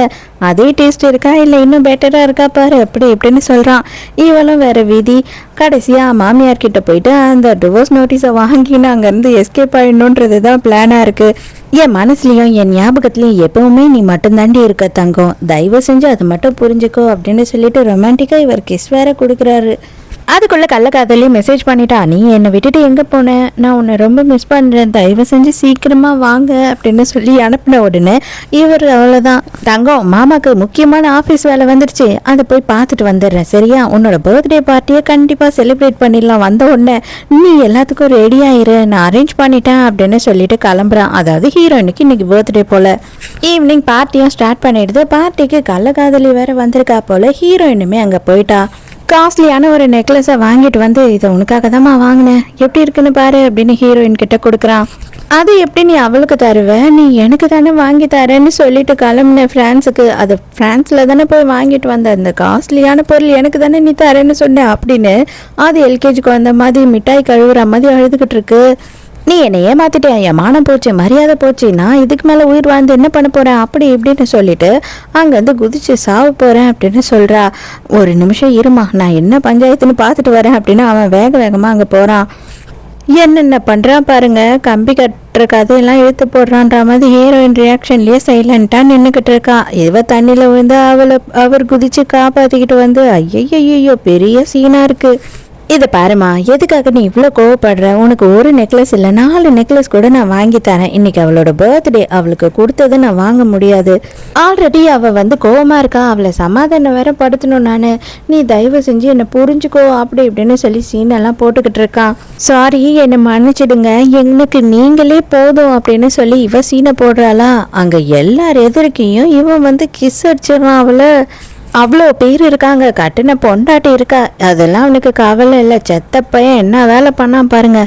அதே டேஸ்ட் இருக்கா இல்லை இன்னும் பெட்டராக இருக்கா பாரு அப்படி இப்படின்னு சொல்கிறான். இவளும் வேற விதி. கடைசியாக மாமியார் கிட்ட போயிட்டு அந்த டிவோர்ஸ் நோட்டீஸை வாங்கின்னு அங்கேருந்து எஸ்கேப் ஆகிடணுன்றது தான் பிளானாக இருக்குது. என் மனசுலையும் என் ஞாபகத்துலையும் எப்பவுமே நீ மட்டும்தாண்டி இருக்க தங்கம், தயவு செஞ்சு அதை மட்டும் புரிஞ்சுக்கோ அப்படின்னு சொல்லிட்டு ரொமான்டிக்காக இவர் கிஸ் வேற கொடுக்குறாரு. அதுக்குள்ளே கள்ளக்காதலி மெசேஜ் பண்ணிட்டா, நீ என்னை விட்டுட்டு எங்கே போனேன், நான் உன்னை ரொம்ப மிஸ் பண்ணுறேன், தயவு செஞ்சு சீக்கிரமாக வாங்க அப்படின்னு சொல்லி அனுப்பின உடனே இவர் அவ்வளோதான், தங்கம் மாமாவுக்கு முக்கியமான ஆஃபீஸ் வேலை வந்துடுச்சு, அதை போய் பார்த்துட்டு வந்துடுறேன் சரியா, உன்னோட பர்த்டே பார்ட்டியை கண்டிப்பாக செலிப்ரேட் பண்ணிடலாம், வந்த உடனே நீ எல்லாத்துக்கும் ரெடி ஆயிரு, நான் அரேஞ்ச் பண்ணிட்டேன் அப்படின்னு சொல்லிட்டு கிளம்புறான். அதாவது ஹீரோயினுக்கு இன்னைக்கு பர்த்டே போல். ஈவினிங் பார்ட்டியும் ஸ்டார்ட் பண்ணிடுது. பார்ட்டிக்கு கள்ளக்காதலி வேற வந்திருக்கா போல். ஹீரோயினுமே அங்கே போயிட்டா. காஸ்ட்லியான ஒரு நெக்லஸை வாங்கிட்டு வந்து, இதை உனக்காக தான்மா வாங்கினேன், எப்படி இருக்குன்னு பாரு அப்படின்னு ஹீரோயின் கிட்ட கொடுக்குறான். அது எப்படி நீ அவளுக்கு தருவ, நீ எனக்கு தானே வாங்கி தரேன்னு சொல்லிட்டு கிளம்புனேன் ஃப்ரான்ஸுக்கு, அது ஃப்ரான்ஸில் தானே போய் வாங்கிட்டு வந்த, அந்த காஸ்ட்லியான பொருள் எனக்கு தானே நீ தரேன்னு சொன்னேன் அப்படின்னு அது எல்கேஜிக்கு வந்த மாதிரி மிட்டாய் கழுவுற மாதிரி அழுதுகிட்டு இருக்கு. நீ என்னை ஏமாத்திட்டேன், என் மானம் போச்சு, மரியாதை போச்சு, நான் இதுக்கு மேலே உயிர் வாழ்ந்து என்ன பண்ண போகிறேன் அப்படி இப்படின்னு சொல்லிட்டு அங்கேருந்து குதிச்சு சாவ போகிறேன் அப்படின்னு சொல்கிறா. ஒரு நிமிஷம் இருமா, நான் என்ன பஞ்சாயத்துன்னு பார்த்துட்டு வரேன் அப்படின்னு அவன் வேகமாக அங்கே போகிறான். என்னென்ன பண்ணுறான் பாருங்க, கம்பி கட்டுற கதையெல்லாம் இழுத்து போடுறான்ற மாதிரி ஹீரோயின் ரியாக்ஷன்லேயே சைலண்ட்டாக நின்றுக்கிட்டு இருக்கா. இவ தண்ணியில் விழுந்து அவர் குதிச்சு காப்பாற்றிக்கிட்டு வந்து, ஐயோ பெரிய சீனாக இருக்குது. இதை பாருமா, எதுக்காக நீ இவ்வளோ கோவப்படுற, உனக்கு ஒரு நெக்லஸ் இல்லை 4 நெக்லஸ் கூட நான் வாங்கி தரேன், இன்னைக்கு அவளோட பர்த்டே, அவளுக்கு கொடுத்ததை நான் வாங்க முடியாது, ஆல்ரெடி அவள் வந்து கோவமாக இருக்கா, அவளை சமாதானம் வேற படுத்தணும் நான், நீ தயவு செஞ்சு என்னை புரிஞ்சுக்கோ அப்படி இப்படின்னு சொல்லி சீனெல்லாம் போட்டுக்கிட்டு இருக்கான். சாரி என்னை மன்னிச்சிடுங்க, எனக்கு நீங்களே போதும் அப்படின்னு சொல்லி இவ சீனை போடுறாளா. அங்கே எல்லார் எதிர்க்கையும் இவன் வந்து கிஸ் அடிச்சிடறான் அவளை. அவ்வளோ பேர் இருக்காங்க, கட்டின பொண்டாட்டி இருக்கா, அதெல்லாம் அவனுக்கு கவலை இல்லை, செத்த பையன் என்ன வேலை பண்ணா பாருங்க.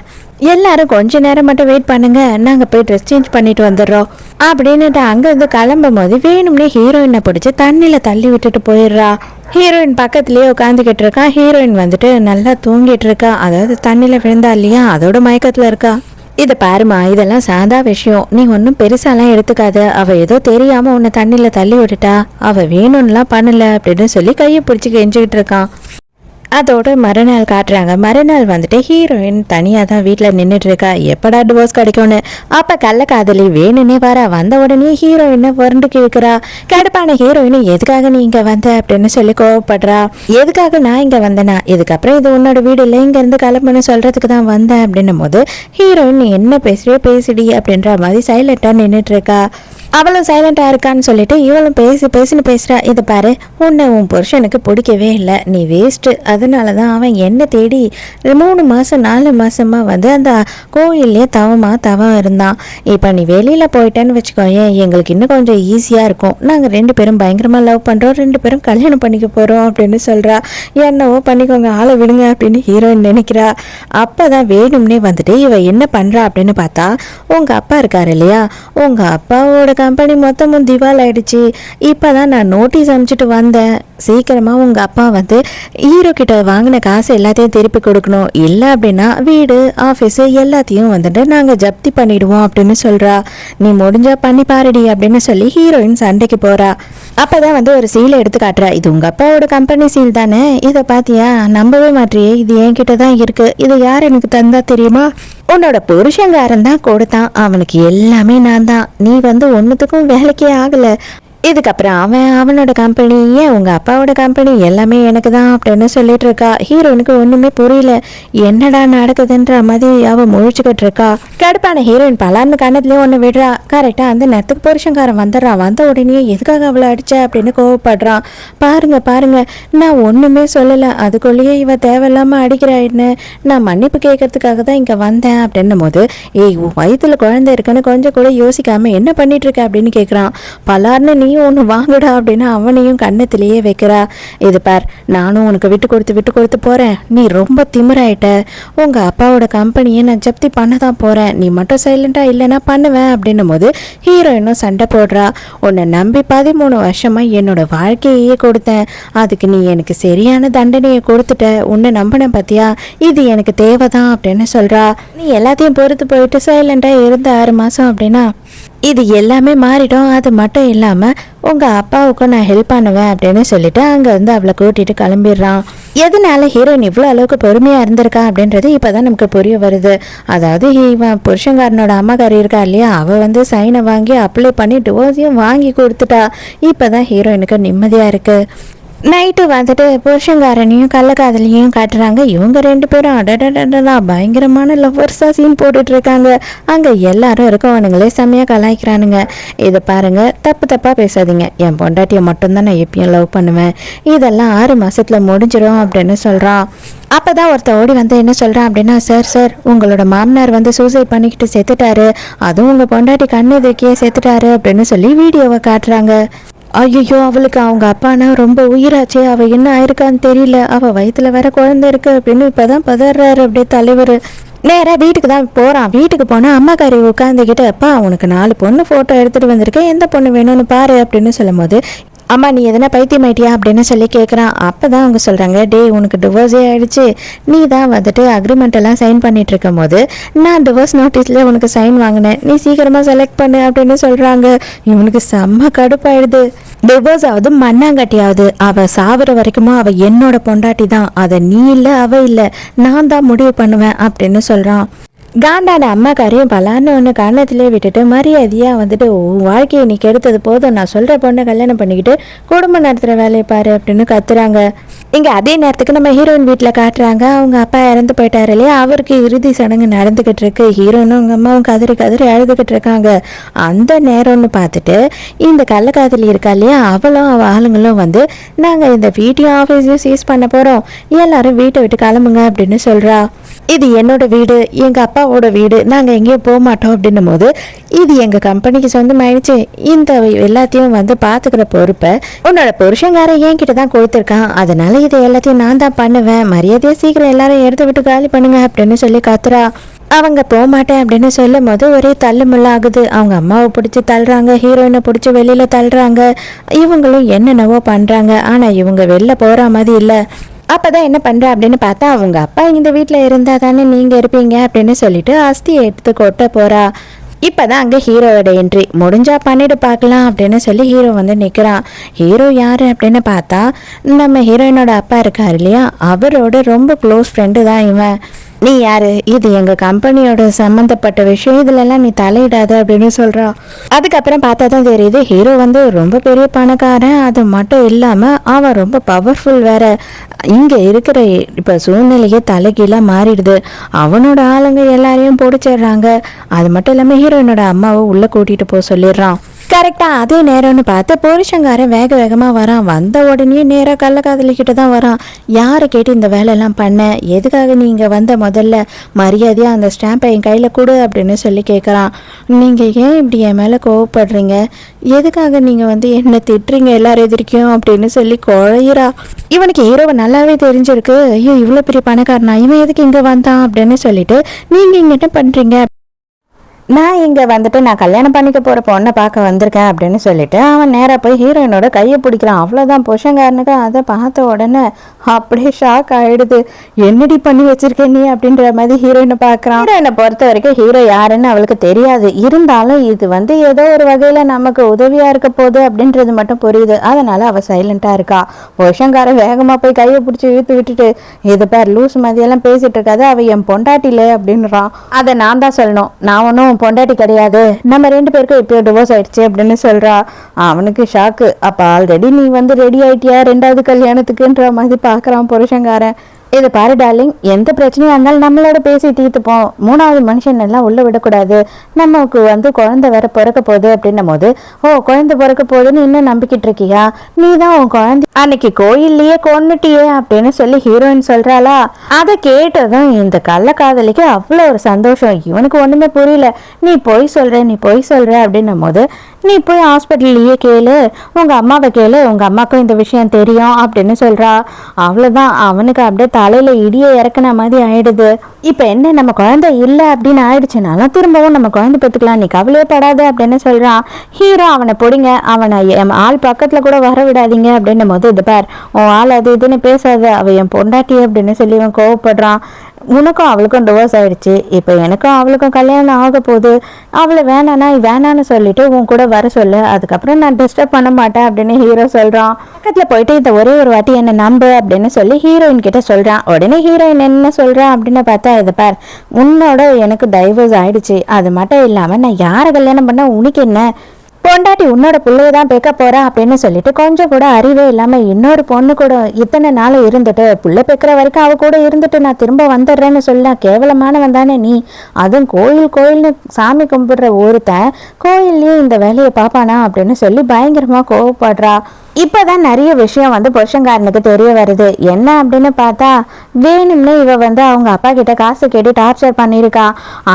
எல்லாரும் கொஞ்ச நேரம் மட்டும் வெயிட் பண்ணுங்க, நாங்கள் போய் ட்ரெஸ் சேஞ்ச் பண்ணிட்டு வந்துடுறோம் அப்படின்னுட்டு அங்கேருந்து கிளம்பும் போது வேணும்னே ஹீரோயினை பிடிச்சி தண்ணியில் தள்ளி விட்டுட்டு போயிடுறா. ஹீரோயின் பக்கத்துலேயே உட்காந்துக்கிட்டு இருக்கா. ஹீரோயின் வந்துட்டு நல்லா தூங்கிட்டு இருக்கா, அதாவது தண்ணியில் விழுந்தா இல்லையா அதோட மயக்கத்தில் இருக்கா. இதை பாருமா, இதெல்லாம் சாதா விஷயம், நீ ஒன்றும் பெருசாலாம் எடுத்துக்காத, அவள் ஏதோ தெரியாமல் உன்னை தண்ணியில் தள்ளி விட்டுட்டா, அவள் வேணும்லாம் பண்ணல அப்படின்னு சொல்லி கையை பிடிச்சி கெஞ்சிக்கிட்டு இருக்கான். அதோட மறுநாள் காட்டுறாங்க. மறுநாள் வந்துட்டு ஹீரோயின் தனியாக தான் வீட்டில் நின்றுட்டு இருக்கா. எப்படா டிவோர்ஸ் கிடைக்கும்னு. அப்போ கள்ளக்காதலி வேணுன்னே வரா. வந்த உடனே ஹீரோயினை புரண்டு கேட்குறா. கடுப்பான ஹீரோயின் எதுக்காக நீ இங்கே வந்த அப்படின்னு சொல்லி கோவப்படுறா. எதுக்காக நான் இங்கே வந்தேனா, இதுக்கப்புறம் இது உன்னோட வீடு இல்லை, இங்கேருந்து கிளம்புன்னு சொல்கிறதுக்கு தான் வந்தேன் அப்படின்னும் போது ஹீரோயின் நீ என்ன பேசுறியோ பேசிடி அப்படின்ற மாதிரி சைலண்டாக நின்றுட்டு இருக்கா. அவளும் சைலண்டாக இருக்கான்னு சொல்லிட்டு இவளும் பேசுன்னு பேசுகிறா. இதை பாரு, உன்னை உன் புருஷனுக்கு பிடிக்கவே இல்லை, நீ வேஸ்ட்டு, அதனால தான் அவன் என்ன தேடி 3 மாதம் 4 மாதமாக வந்து அந்த கோயிலே தவம் இருந்தான். இப்போ நீ வெளியில் போயிட்டேன்னு வச்சுக்கோயேன், எங்களுக்கு இன்னும் கொஞ்சம் ஈஸியாக இருக்கும். நாங்கள் 2 பேரும் பயங்கரமாக லவ் பண்ணுறோம், 2 பேரும் கல்யாணம் பண்ணிக்க போகிறோம் அப்படின்னு சொல்கிறா. என்னவோ பண்ணிக்கோங்க, ஆளை விடுங்க அப்படின்னு ஹீரோயின் நினைக்கிறா. அப்போ தான் வேணும்னே வந்துட்டு இவ என்ன பண்ணுறா அப்படின்னு பார்த்தா, உங்கள் அப்பா இருக்கார் இல்லையா, உங்கள் அப்பாவோட கம்பெனி மொத்தமும் திவால் ஆயிடுச்சு. இப்போ தான் நான் நோட்டீஸ் அனுப்பிச்சிட்டு வந்தேன், சீக்கிரமாக உங்கள் அப்பா வந்து ஹீரோ கிட்ட வாங்கின காசு எல்லாத்தையும் திருப்பி கொடுக்கணும், இல்லை அப்படின்னா வீடு ஆஃபீஸு எல்லாத்தையும் வந்துட்டு நாங்கள் ஜப்தி பண்ணிடுவோம் அப்படின்னு சொல்கிறா. நீ முடிஞ்சா பண்ணி பாருடி அப்படின்னு சொல்லி ஹீரோயின் சண்டைக்கு போகிறா. அப்போ தான் வந்து ஒரு சீலை எடுத்து காட்டுறா. இது உங்கள் அப்பாவோட கம்பெனி சீல் தானே, இதை பார்த்தியா, நம்பவே மாட்டியே, இது என்கிட்ட தான் இருக்குது, இதை யார் எனக்கு தந்தா தெரியுமா, உன்னோட புருஷங்காரன் தான் கொடுத்தான், அவனுக்கு எல்லாமே நான் தான், நீ வந்து ஒன்றுத்துக்கும் வேலைக்கே ஆகலை, இதுக்கப்புறம் அவனோட கம்பெனி, ஏன் உங்கள் அப்பாவோட கம்பெனி எல்லாமே எனக்கு தான் அப்படின்னு சொல்லிட்டு இருக்கா. ஹீரோயினுக்கு ஒன்றுமே புரியல, என்னடா நடக்குதுன்ற மாதிரி அவள் முழிச்சுக்கிட்டு இருக்கா. கடுப்பான ஹீரோயின் பலார்னு கண்ணத்துலேயே ஒன்று விடுறா. கரெக்டாக அந்த நேரத்துக்கு புருஷங்காரன் வந்துடுறான். வந்த உடனே எதுக்காக அவளை அடிச்ச அப்படின்னு கோவப்படுறான். பாருங்க நான் ஒன்றுமே சொல்லலை, அதுக்குள்ளேயே இவ தேவையில்லாமல் அடிக்கிறா, என்ன நான் மன்னிப்பு கேட்கறதுக்காக தான் இங்கே வந்தேன் அப்படின்னும் போது, ஏய் உன் வயிற்றுல குழந்தை இருக்குன்னு கொஞ்சம் கூட யோசிக்காம என்ன பண்ணிட்டு இருக்க அப்படின்னு கேட்குறான். பலார்னு நீ ஒன்று வாங்குடா அப்படின்னு அவனையும் கண்ணத்திலேயே வைக்கிறா. இது பார், நானும் உனக்கு விட்டு கொடுத்து போகிறேன், நீ ரொம்ப திமிராயிட்ட, உங்கள் அப்பாவோட கம்பெனியை நான் ஜப்தி பண்ண தான் போகிறேன், நீ மட்டும் சைலண்டாக இல்லைன்னா பண்ணுவேன் அப்படின்னும் போது ஹீரோயினும் சண்டை போடுறா. உன்னை நம்பி 13 வருஷமாக என்னோட வாழ்க்கையே கொடுத்தேன், அதுக்கு நீ எனக்கு சரியான தண்டனையை கொடுத்துட்ட, உன்னை நம்பினேன் பார்த்தியா, இது எனக்கு தேவைதான் அப்படின்னு சொல்கிறா. நீ எல்லாத்தையும் பொறுத்து போயிட்டு சைலண்டாக இருந்த 6 மாதம் அப்படின்னா இது எல்லாமே மாறிடும், அது மட்டும் இல்லாமல் உங்கள் அப்பாவுக்கும் நான் ஹெல்ப் பண்ணுவேன் அப்படின்னு சொல்லிட்டு அங்கேருந்து அவளை கூட்டிகிட்டு கிளம்பிடுறான். எதனால ஹீரோயின் இவ்வளோ அளவுக்கு பொறுமையாக இருந்திருக்கா அப்படின்றது இப்போ தான் நமக்கு புரிய வருது. அதாவது இவன் புருஷங்காரனோட அம்மாக்காரி இருக்கா இல்லையா, அவள் வந்து சைனை வாங்கி அப்ளை பண்ணி டிவோர்ஸையும் வாங்கி கொடுத்துட்டா. இப்போ தான் ஹீரோயினுக்கு நிம்மதியாக இருக்குது. நைட்டு வந்துட்டு புருஷங்காரனையும் கள்ளக்காதலையும் காட்டுறாங்க. இவங்க 2 பேரும் அடடா பயங்கரமான லவ்வர்ஸாக சீன் போட்டுட்டு இருக்காங்க. அங்கே எல்லாரும் இருக்கவனுங்களே செம்மையாக கலாய்க்கிறானுங்க. இதை பாருங்க, தப்பாக பேசாதீங்க, என் பொண்டாட்டியை மட்டும்தான் நான் எப்பயும் லவ் பண்ணுவேன், இதெல்லாம் 6 மாசத்துல முடிஞ்சிடும் அப்படின்னு சொல்கிறான். அப்போ தான் ஒருத்தர் ஓடி வந்து என்ன சொல்கிறான் அப்படின்னா, சார் உங்களோட மாமனார் வந்து சூசைட் பண்ணிக்கிட்டு செத்துட்டாரு, அதுவும் உங்கள் பொண்டாட்டி கண்ணு எதிர்க்கியே செத்துட்டாரு அப்படின்னு சொல்லி வீடியோவை காட்டுறாங்க. ஐயோ, அவளுக்கு அவங்க அப்பானா ரொம்ப உயிராச்சே, அவள் என்ன ஆயிருக்கான்னு தெரியல, அவள் வயிற்றுல வேற குழந்தை இருக்கு அப்படின்னு இப்போதான் பதறாரு அப்படியே தலைவர். நேராக வீட்டுக்கு தான் போகிறான். வீட்டுக்கு போனால் அம்மாக்காரி உட்காந்துக்கிட்டு, அப்பா உனக்கு 4 பொண்ணு ஃபோட்டோ எடுத்துகிட்டு வந்திருக்கேன், எந்த பொண்ணு வேணும்னு பாரு அப்படின்னு சொல்லும் போது, அம்மா நீ எதனா பைத்தியமாயிட்டியா அப்படின்னு சொல்லி கேட்குறான். அப்போ தான் அவங்க சொல்கிறாங்க, டே உனக்கு டிவோர்ஸே ஆகிடுச்சு, நீ தான் வந்துட்டு அக்ரிமெண்ட் எல்லாம் சைன் பண்ணிட்டு இருக்கும் போது நான் டிவோர்ஸ் நோட்டீஸில் உனக்கு சைன் வாங்கினேன், நீ சீக்கிரமாக செலக்ட் பண்ணு அப்படின்னு சொல்கிறாங்க. இவனுக்கு செம்ம கடுப்பாயிடுது. டிவோர்ஸ் ஆகுது மண்ணாங்கட்டியாவது, அவள் சாகுற வரைக்குமா அவள் என்னோட பொண்டாட்டி தான், அதை நீ இல்லை அவள் இல்லை, நான் தான் முடிவு பண்ணுவேன் அப்படின்னு சொல்கிறான். காண்டான அம்மாக்காரையும் பலான்னு ஒன்று காரணத்திலே விட்டுட்டு மரியாதையாக வந்துட்டு உன் வாழ்க்கையை நீ கெடுத்தது போதும், நான் சொல்கிற பொண்ணை கல்யாணம் பண்ணிக்கிட்டு குடும்பம் நடத்துகிற வேலையை பாரு அப்படின்னு கத்துறாங்க. இங்கே அதே நேரத்துக்கு நம்ம ஹீரோயின் வீட்டில் காட்டுறாங்க. அவங்க அப்பா இறந்து போயிட்டாரு இல்லையா, அவருக்கு இறுதி சடங்கு நடந்துக்கிட்டு இருக்கு. ஹீரோயினும் அவங்க அம்மாவும் கதறி அழுதுகிட்டு இருக்காங்க. அந்த நேரம்னு பார்த்துட்டு இந்த கள்ளக்காதலி இருக்கா இல்லையா, அவளும் அவள் ஆளுங்களும் வந்து நாங்கள் இந்த வீட்டையும் ஆஃபீஸையும் சீஸ் பண்ண போகிறோம், எல்லாரும் வீட்டை விட்டு கிளம்புங்க அப்படின்னு சொல்கிறா. இது என்னோட வீடு, எங்கள் அப்பாவோட வீடு, நாங்கள் எங்கேயும் போக மாட்டோம் அப்படின்னும் போது, இது எங்கள் கம்பெனிக்கு சொந்தமாயிடுச்சு, இந்த எல்லாத்தையும் வந்து பார்த்துக்கிற பொறுப்பை உன்னோட புருஷங்காரன் என்கிட்ட தான் கொடுத்துருக்கான், அதனால இதை எல்லாத்தையும் நான் தான் பண்ணுவேன், மரியாதையாக சீக்கிரம் எல்லாரும் எடுத்து விட்டு காலி பண்ணுங்க அப்படின்னு சொல்லி கத்துறா. அவங்க போக மாட்டேன் அப்படின்னு சொல்லும் போது ஒரே தள்ளுமுள்ள ஆகுது. அவங்க அம்மாவை பிடிச்சி தள்ளுறாங்க, ஹீரோயினை பிடிச்சி வெளியில் தள்ளுறாங்க, இவங்களும் என்னென்னவோ பண்ணுறாங்க. ஆனால் இவங்க வெளில போகிற மாதிரி இல்லை. அப்போ தான் என்ன பண்ணுறா அப்படின்னு பார்த்தா, அவங்க அப்பா இந்த வீட்டில் இருந்தால் தானே நீங்கள் இருப்பீங்க அப்படின்னு சொல்லிட்டு அஸ்தியை எடுத்து கொட்ட போகிறா. இப்பதான் அங்க ஹீரோவோட என்ட்ரி. முடிஞ்சா பண்ணிட்டு பார்க்கலாம் அப்படின்னு சொல்லி ஹீரோ வந்து நிக்கிறான். ஹீரோ யாரு அப்படின்னு பார்த்தா நம்ம ஹீரோயினோட அப்பா இருக்காரு இல்லையா, அவரோட ரொம்ப க்ளோஸ் ஃப்ரெண்டு தான் இவன். நீ யாரு, இது எங்க கம்பெனியோட சம்மந்தப்பட்ட விஷயம், இதுலலாம் நீ தலையிடாத அப்படின்னு சொல்றா. அதுக்கப்புறம் பார்த்தா தான் தெரியுது ஹீரோ வந்து ரொம்ப பெரிய பணக்காரன். அது மட்டும் இல்லாம அவன் ரொம்ப பவர்ஃபுல் வேற. இங்க இருக்கிற இப்ப சூழ்நிலையே தலைகீழா மாறிடுது. அவனோட ஆளுங்க எல்லாரையும் பிடிச்சிடுறாங்க. அது மட்டும் இல்லாம ஹீரோயினோட அம்மாவை உள்ள கூட்டிட்டு போக சொல்லிடுறான். கரெக்டா அதே நேரம்னு பார்த்து புருஷங்காரன் வேக வேகமா வரான். வந்த உடனே நேராக கள்ளக்காதலிக்கிட்ட தான் வரான். யாரை கேட்டு இந்த வேலையெல்லாம் பண்ண, எதுக்காக நீங்க வந்த, முதல்ல மரியாதையா அந்த ஸ்டாம்பை என் கையில கொடு அப்படின்னு சொல்லி கேட்குறான். நீங்க ஏன் இப்படி என் மேல கோவப்படுறீங்க, எதுக்காக நீங்க வந்து என்ன திட்டுறீங்க எல்லாரும் எதிர்க்கும் அப்படின்னு சொல்லி குழையிறா. இவனுக்கு ஹீரோவை நல்லாவே தெரிஞ்சிருக்கு. ஐயோ இவ்வளோ பெரிய பணக்காரனா, இவன் எதுக்கு இங்க வந்தான் அப்படின்னு சொல்லிட்டு நீங்க இங்க என்ன பண்றீங்க, நான் இங்கே வந்துட்டு நான் கல்யாணம் பண்ணிக்க போகிற பொண்ணை பார்க்க வந்திருக்கேன் அப்படின்னு சொல்லிட்டு அவன் நேராக போய் ஹீரோயினோட கையை பிடிக்கிறான். அவ்வளோதான், புருஷங்காரனுக்கு அதை பார்த்த உடனே அப்படியே ஷாக் ஆகிடுது. என்னடி பண்ணி வச்சிருக்கேன் நீ அப்படின்ற மாதிரி ஹீரோயினை பார்க்குறான். ஹீரோயினை பொறுத்த வரைக்கும் ஹீரோ யாருன்னு அவளுக்கு தெரியாது. இருந்தாலும் இது வந்து ஏதோ ஒரு வகையில் நமக்கு உதவியாக இருக்க போகுது அப்படின்றது மட்டும் புரியுது. அதனால் அவள் சைலண்ட்டாக இருக்கா. புருஷங்காரன் வேகமாக போய் கையை பிடிச்சி இழுத்து விட்டுட்டு, இது பேர் லூஸ் மாதிரியெல்லாம் பேசிகிட்டு இருக்காது, அவள் என் பொண்டாட்டிலே அப்படின்றான். அதை நான் தான் சொல்லணும், நான் ஒன்றும் பொண்டாட்டி கிடையாது, நம்ம 2 பேருக்கும் இப்போ டிவோர்ஸ் ஆயிடுச்சு அப்படின்னு சொல்றா. அவனுக்கு ஷாக்கு. அப்ப ஆல்ரெடி நீ வந்து ரெடி ஆயிட்டியா 2வது கல்யாணத்துக்குன்ற மாதிரி பாக்குறான் புருஷங்காரன். இது பாரு டார்லிங், எந்த பிரச்சனையா இருந்தாலும் நம்மளோட பேசி தீர்த்துப்போம், 3வது மனுஷன் எல்லாம் உள்ள விடக்கூடாது, நமக்கு வந்து குழந்தை வேற பிறக்க போகுது அப்படின்னும் போது, ஓ குழந்தை பிறக்க போகுதுன்னு இன்னும் நம்பிக்கிட்டு இருக்கியா, நீ தான் உன் குழந்தை அன்னைக்கு கோயில்லையே கொன்னுட்டியே அப்படின்னு சொல்லி ஹீரோயின் சொல்றாளா. அதை கேட்டதும் இந்த கள்ளக்காதலிக்கு அவ்வளோ ஒரு சந்தோஷம். இவனுக்கு ஒண்ணுமே புரியல. நீ பொய் சொல்ற அப்படின்னும் போது, நீ போய் ஹாஸ்பிட்டல்லையே கேளு, உங்க அம்மாவை கேளு, உங்க அம்மாக்கும் இந்த விஷயம் தெரியும் அப்படின்னு சொல்றா. அவ்வளவுதான், அவனுக்கு அப்படியே தலையில இடியை இறக்குன மாதிரி ஆயிடுது. இப்ப என்ன, நம்ம குழந்தை இல்லை அப்படின்னு ஆயிடுச்சுனாலும் திரும்பவும் நம்ம குழந்தை பெற்றுக்கலாம், நீ கவலையே படாது அப்படின்னு சொல்றான். ஹீரோ அவனை பிடிங்க, அவனை ஆள் பக்கத்துல கூட வர விடாதீங்க அப்படின்னும் போது, இது பார் உன் ஆள் அது இதுன்னு பேசாத, அவ என் பொண்டாட்டி அப்படின்னு சொல்லி அவன் கோவப்படுறான். உனக்கும் அவளுக்கும் டிவோர்ஸ் ஆயிடுச்சு, இப்போ எனக்கும் அவளுக்கும் கல்யாணம் ஆக போகுது, அவளை வேணான்னு சொல்லிட்டு உன் கூட வர சொல்லு, அதுக்கப்புறம் நான் டிஸ்டர்ப் பண்ண மாட்டேன் அப்படின்னு ஹீரோ சொல்றான். பக்கத்துல போயிட்டு இந்த ஒரே ஒரு வாட்டி என்ன நம்பு அப்படின்னு சொல்லி ஹீரோயின் கிட்ட சொல்றான். உடனே ஹீரோயின் என்ன சொல்றான் அப்படின்னு பார்த்தா, இது பார் உன்னோட எனக்கு டைவர்ஸ் ஆயிடுச்சு, அது மட்டும் இல்லாம நான் யாரை கல்யாணம் பண்ண உனக்கு என்ன, பொண்டாட்டி உன்னோட பிள்ளைய தான் பெக்க போறா அப்படின்னு சொல்லிட்டு கொஞ்சம் கூட அறிவே இல்லாம இன்னொரு பொண்ணு கூட இத்தனை நாள் இருந்துட்டு புள்ள பெக்கிற வரைக்கும் அவ கூட இருந்துட்டு நான் திரும்ப வந்துடுறேன்னு சொல்ல, கேவலமானவன் தானே நீ, அதுவும் கோயில்னு சாமி கும்பிடுற ஒருத்தன் கோயில்லயே இந்த வேலையை பாப்பானா அப்படின்னு சொல்லி பயங்கரமா கோவப்படுறா. இப்பதான் நிறைய விஷயம் வந்து புருஷங்காரனுக்கு தெரிய வருது. என்ன அப்படின்னு பார்த்தா, வேணும்னே இவ வந்து அவங்க அப்பா கிட்ட காசு கேட்டு டார்ச்சர் பண்ணியிருக்கா.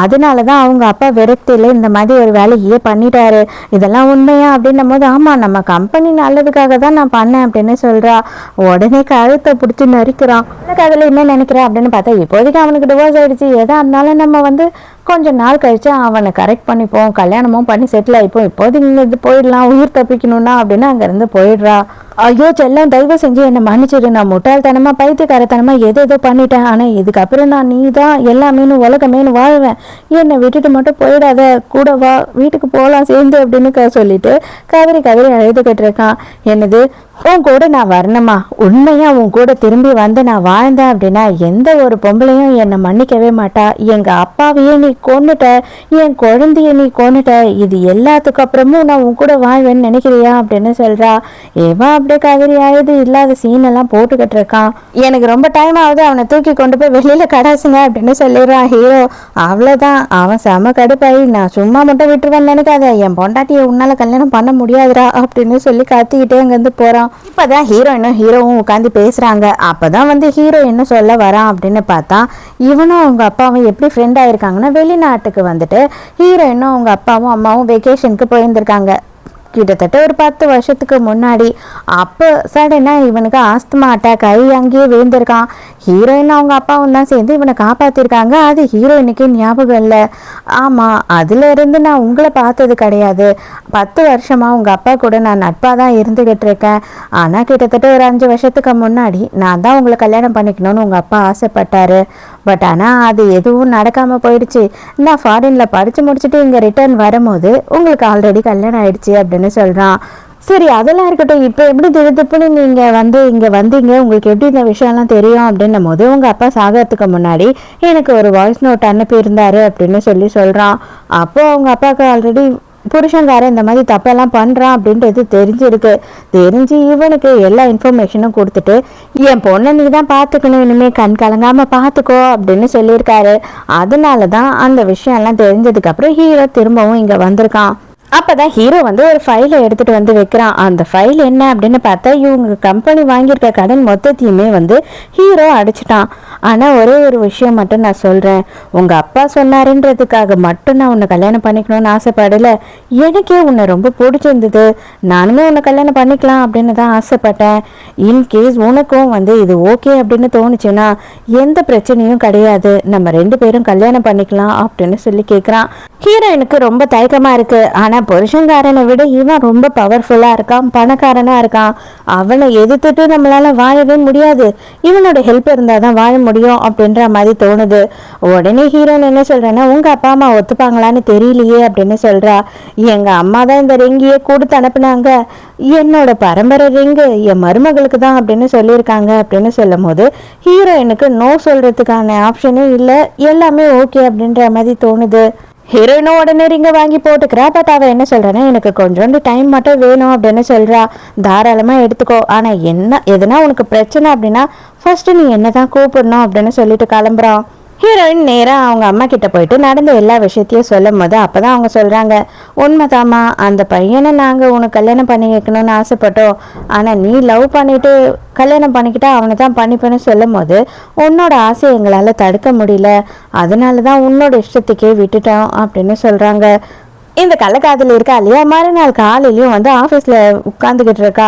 அதனாலதான் அவங்க அப்பா விரக்தியில இந்த மாதிரி ஒரு வேலையே பண்ணிட்டாரு. இதெல்லாம் உண்மையா அப்படின்னும் போது, ஆமா நம்ம கம்பெனி நல்லதுக்காக தான் நான் பண்ணேன் அப்படின்னு சொல்றா. உடனே கழுத்தை பிடிச்சி நறுக்கிறான். அதுல என்ன நினைக்கிறேன் அப்படின்னு பார்த்தா, இப்போதைக்கு அவனுக்கு டிவோர்ஸ் ஆயிடுச்சு, எதா இருந்தாலும் நம்ம வந்து கொஞ்ச நாள் கழிச்சு அவனை கரெக்ட் பண்ணிப்போம், கல்யாணமும் பண்ணி செட்டில் ஆகிப்போம், இப்போதைக்கு இங்கே போயிடலாம், உயிர் தப்பிக்கணும்னா அப்படின்னு அங்கேருந்து போயிடுறா. ஐயோ செல்லம், தயவு செஞ்சு என்னை மன்னிச்சிடு, நான் முட்டாள்தனமா பைத்தியக்காரத்தனமா ஏதோ பண்ணிட்டேன், ஆனால் இதுக்கப்புறம் நான் நீ தான் எல்லாமேனு உலகமேனு வாழ்வேன், என்னை விட்டுட்டு மட்டும் போயிடாத, கூட வா வீட்டுக்கு போகலாம் சேர்ந்து அப்படின்னு சொல்லிட்டு கதறி அழுதுகிட்டு இருக்கான். என்னது உன் கூட நான் வரணுமா, உண்மையா உன் கூட திரும்பி வந்து நான் வாழ்ந்தேன் அப்படின்னா எந்த ஒரு பொம்பளையும் என்னை மன்னிக்கவே மாட்டா, எங்க அப்பாவையே நீ கொன்னுட்ட, என் குழந்தைய நீ கொன்னுட்ட, இது எல்லாத்துக்கு அப்புறமும் நான் உன் கூட வாழ்வேன்னு நினைக்கிறியா அப்படின்னு சொல்றா. ஏவா அப்படியே கதறி ஆயுது இல்லாத சீன் எல்லாம் போட்டுக்கிட்டு இருக்கான். எனக்கு ரொம்ப டைம் ஆகுது, அவனை தூக்கி கொண்டு போய் வெளியில கடாசுங்க அப்படின்னு சொல்லிடுறான் ஹீரோ. அவ்வளவுதான், அவன் செம கடுப்பாயி, நான் சும்மா மட்டும் விட்டுருவேன்னு நினைக்காத, என் பொண்டாட்டியை உன்னால கல்யாணம் பண்ண முடியாதுடா அப்படின்னு சொல்லி கத்திக்கிட்டே அங்கிருந்து போறான். இப்பதான் ஹீரோயினும் ஹீரோவும் உட்காந்து பேசுறாங்க. அப்பதான் வந்து ஹீரோ என்ன சொல்ல வரான் அப்படின்னு பார்த்தா, இவனும் அவங்க அப்பாவும் எப்படி ஃப்ரெண்ட் ஆயிருக்காங்கன்னா, வெளிநாட்டுக்கு வந்துட்டு ஹீரோயினும் அவங்க அப்பாவும் அம்மாவும் வெக்கேஷனுக்கு போயிருந்திருக்காங்க. கிட்டத்தட்ட ஒரு 10 வருஷத்துக்கு முன்னாடி. அப்போ சடனாக இவனுக்கு ஆஸ்துமா அட்டாக் ஆகி அங்கேயே விழுந்திருக்கான். ஹீரோயின் அவங்க அப்பாவும் தான் சேர்ந்து இவனை காப்பாற்றிருக்காங்க. அது ஹீரோயினுக்கு ஞாபகம் இல்லை. ஆமாம், அதுலேருந்து நான் உங்களை பார்த்தது கிடையாது. 10 வருஷமாக உங்கள் அப்பா கூட நான் நட்பாக தான் இருந்துக்கிட்டு இருக்கேன். ஆனால் கிட்டத்தட்ட ஒரு 5 வருஷத்துக்கு முன்னாடி நான் தான் உங்களை கல்யாணம் பண்ணிக்கணும்னு உங்கள் அப்பா ஆசைப்பட்டாரு. பட் ஆனால் அது எதுவும் நடக்காமல் போயிடுச்சு. நான் ஃபாரினில் படித்து முடிச்சுட்டு இங்கே ரிட்டர்ன் வரும்போது உங்களுக்கு ஆல்ரெடி கல்யாணம் ஆயிடுச்சு அப்படின்னு சொல்கிறான். சரி, அதெல்லாம் இருக்கட்டும். இப்போ எப்படி திருப்புன்னு நீங்கள் இங்கே வந்தீங்க, உங்களுக்கு எப்படி இந்த விஷயம்லாம் தெரியும் அப்படின்னும் போது உங்கள் அப்பா சாகிறதுக்கு முன்னாடி எனக்கு ஒரு வாய்ஸ் நோட் அனுப்பியிருந்தாரு அப்படின்னு சொல்கிறான். அப்போது அவங்க அப்பாவுக்கு ஆல்ரெடி புருஷங்காரன் இந்த மாதிரி தப்பெல்லாம் பண்ணுறான் அப்படின்றது தெரிஞ்சு இவனுக்கு எல்லா இன்ஃபர்மேஷனும் கொடுத்துட்டு என் பொண்ணை நீ தான் பார்த்துக்கணும், இனிமேல் கண் கலங்காமல் பார்த்துக்கோ அப்படின்னு சொல்லியிருக்காரு. அதனால தான் அந்த விஷயம்லாம் தெரிஞ்சதுக்கப்புறம் ஹீரோ திரும்பவும் இங்கே வந்திருக்கான். அப்போதான் ஹீரோ ஒரு ஃபைலை எடுத்துகிட்டு வந்து வைக்கிறான். அந்த ஃபைல் என்ன அப்படின்னு பார்த்தா இவங்க கம்பெனி வாங்கியிருக்க கடன் மொத்தத்தையுமே ஹீரோ அடிச்சிட்டான். ஆனால் ஒரே ஒரு விஷயம் மட்டும் நான் சொல்கிறேன், உங்கள் அப்பா சொன்னாருன்றதுக்காக மட்டும் நான் உன்னை கல்யாணம் பண்ணிக்கணும்னு ஆசைப்படலை. எனக்கே உன்னை ரொம்ப பிடிச்சிருந்தது. நானுமே உன்னை கல்யாணம் பண்ணிக்கலாம் அப்படின்னு தான் ஆசைப்பட்டேன். இன்கேஸ் உனக்கும் இது ஓகே அப்படின்னு தோணுச்சுன்னா எந்த பிரச்சனையும் கிடையாது, நம்ம 2 பேரும் கல்யாணம் பண்ணிக்கலாம் அப்படின்னு சொல்லி கேட்குறான். ஹீரோயினுக்கு ரொம்ப தயக்கமாக இருக்குது. ஆனால் புருஷன்காரனை விட இவன் ரொம்ப பவர்ஃபுல்லாக இருக்கான், பணக்காரனாக இருக்கான். அவனை எதிர்த்துட்டு நம்மளால வாழவே முடியாது. இவனோட ஹெல்ப் இருந்தால் தான் வாழ முடியும் அப்படின்ற மாதிரி தோணுது. உடனே ஹீரோயின் என்ன சொல்கிறேன்னா, உங்கள் அப்பா அம்மா ஒத்துப்பாங்களான்னு தெரியலையே அப்படின்னு சொல்கிறா. எங்கள் அம்மா தான் இந்த ரிங்கியை கொடுத்து அனுப்புனாங்க. என்னோட பரம்பரை ரிங்கு என் மருமகளுக்கு தான் அப்படின்னு சொல்லியிருக்காங்க அப்படின்னு சொல்லும் போது ஹீரோயினுக்கு நோ சொல்கிறதுக்கான ஆப்ஷனே இல்லை. எல்லாமே ஓகே அப்படின்ற மாதிரி தோணுது. ஹீரோயினும் உடனே ரிங்க வாங்கி போட்டுக்கிறா. பட் அவள் என்ன சொல்கிறான்னா, எனக்கு கொஞ்சோண்டு டைம் மட்டும் வேணும் அப்படின்னு சொல்கிறா. தாராளமாக எடுத்துக்கோ, ஆனால் எதுனா உனக்கு பிரச்சனை அப்படின்னா ஃபர்ஸ்ட்டு நீ என்ன தான் கூப்பிடணும் அப்படின்னு சொல்லிட்டு கிளம்புறான். ஹீரோயின் நேராக அவங்க அம்மா கிட்ட போயிட்டு நடந்த எல்லா விஷயத்தையும் சொல்லும் போது அப்போ தான் அவங்க சொல்கிறாங்க, உண்மைதாம்மா, அந்த பையனை நாங்கள் உனக்கு கல்யாணம் பண்ணி வைக்கணும்னு ஆசைப்பட்டோம். ஆனால் நீ லவ் பண்ணிவிட்டு கல்யாணம் பண்ணிக்கிட்டா அவனை தான் பண்ணிப்பேன்னு சொல்லும் போது உன்னோட ஆசை எங்களால் தடுக்க முடியல, அதனால தான் உன்னோட இஷ்டத்துக்கே விட்டுட்டோம் அப்படின்னு சொல்கிறாங்க. இந்த கள்ளக்காதல் இருக்கா இல்லையா, மறுநாள் காலையிலையும் ஆஃபீஸில் உட்காந்துக்கிட்டு இருக்கா.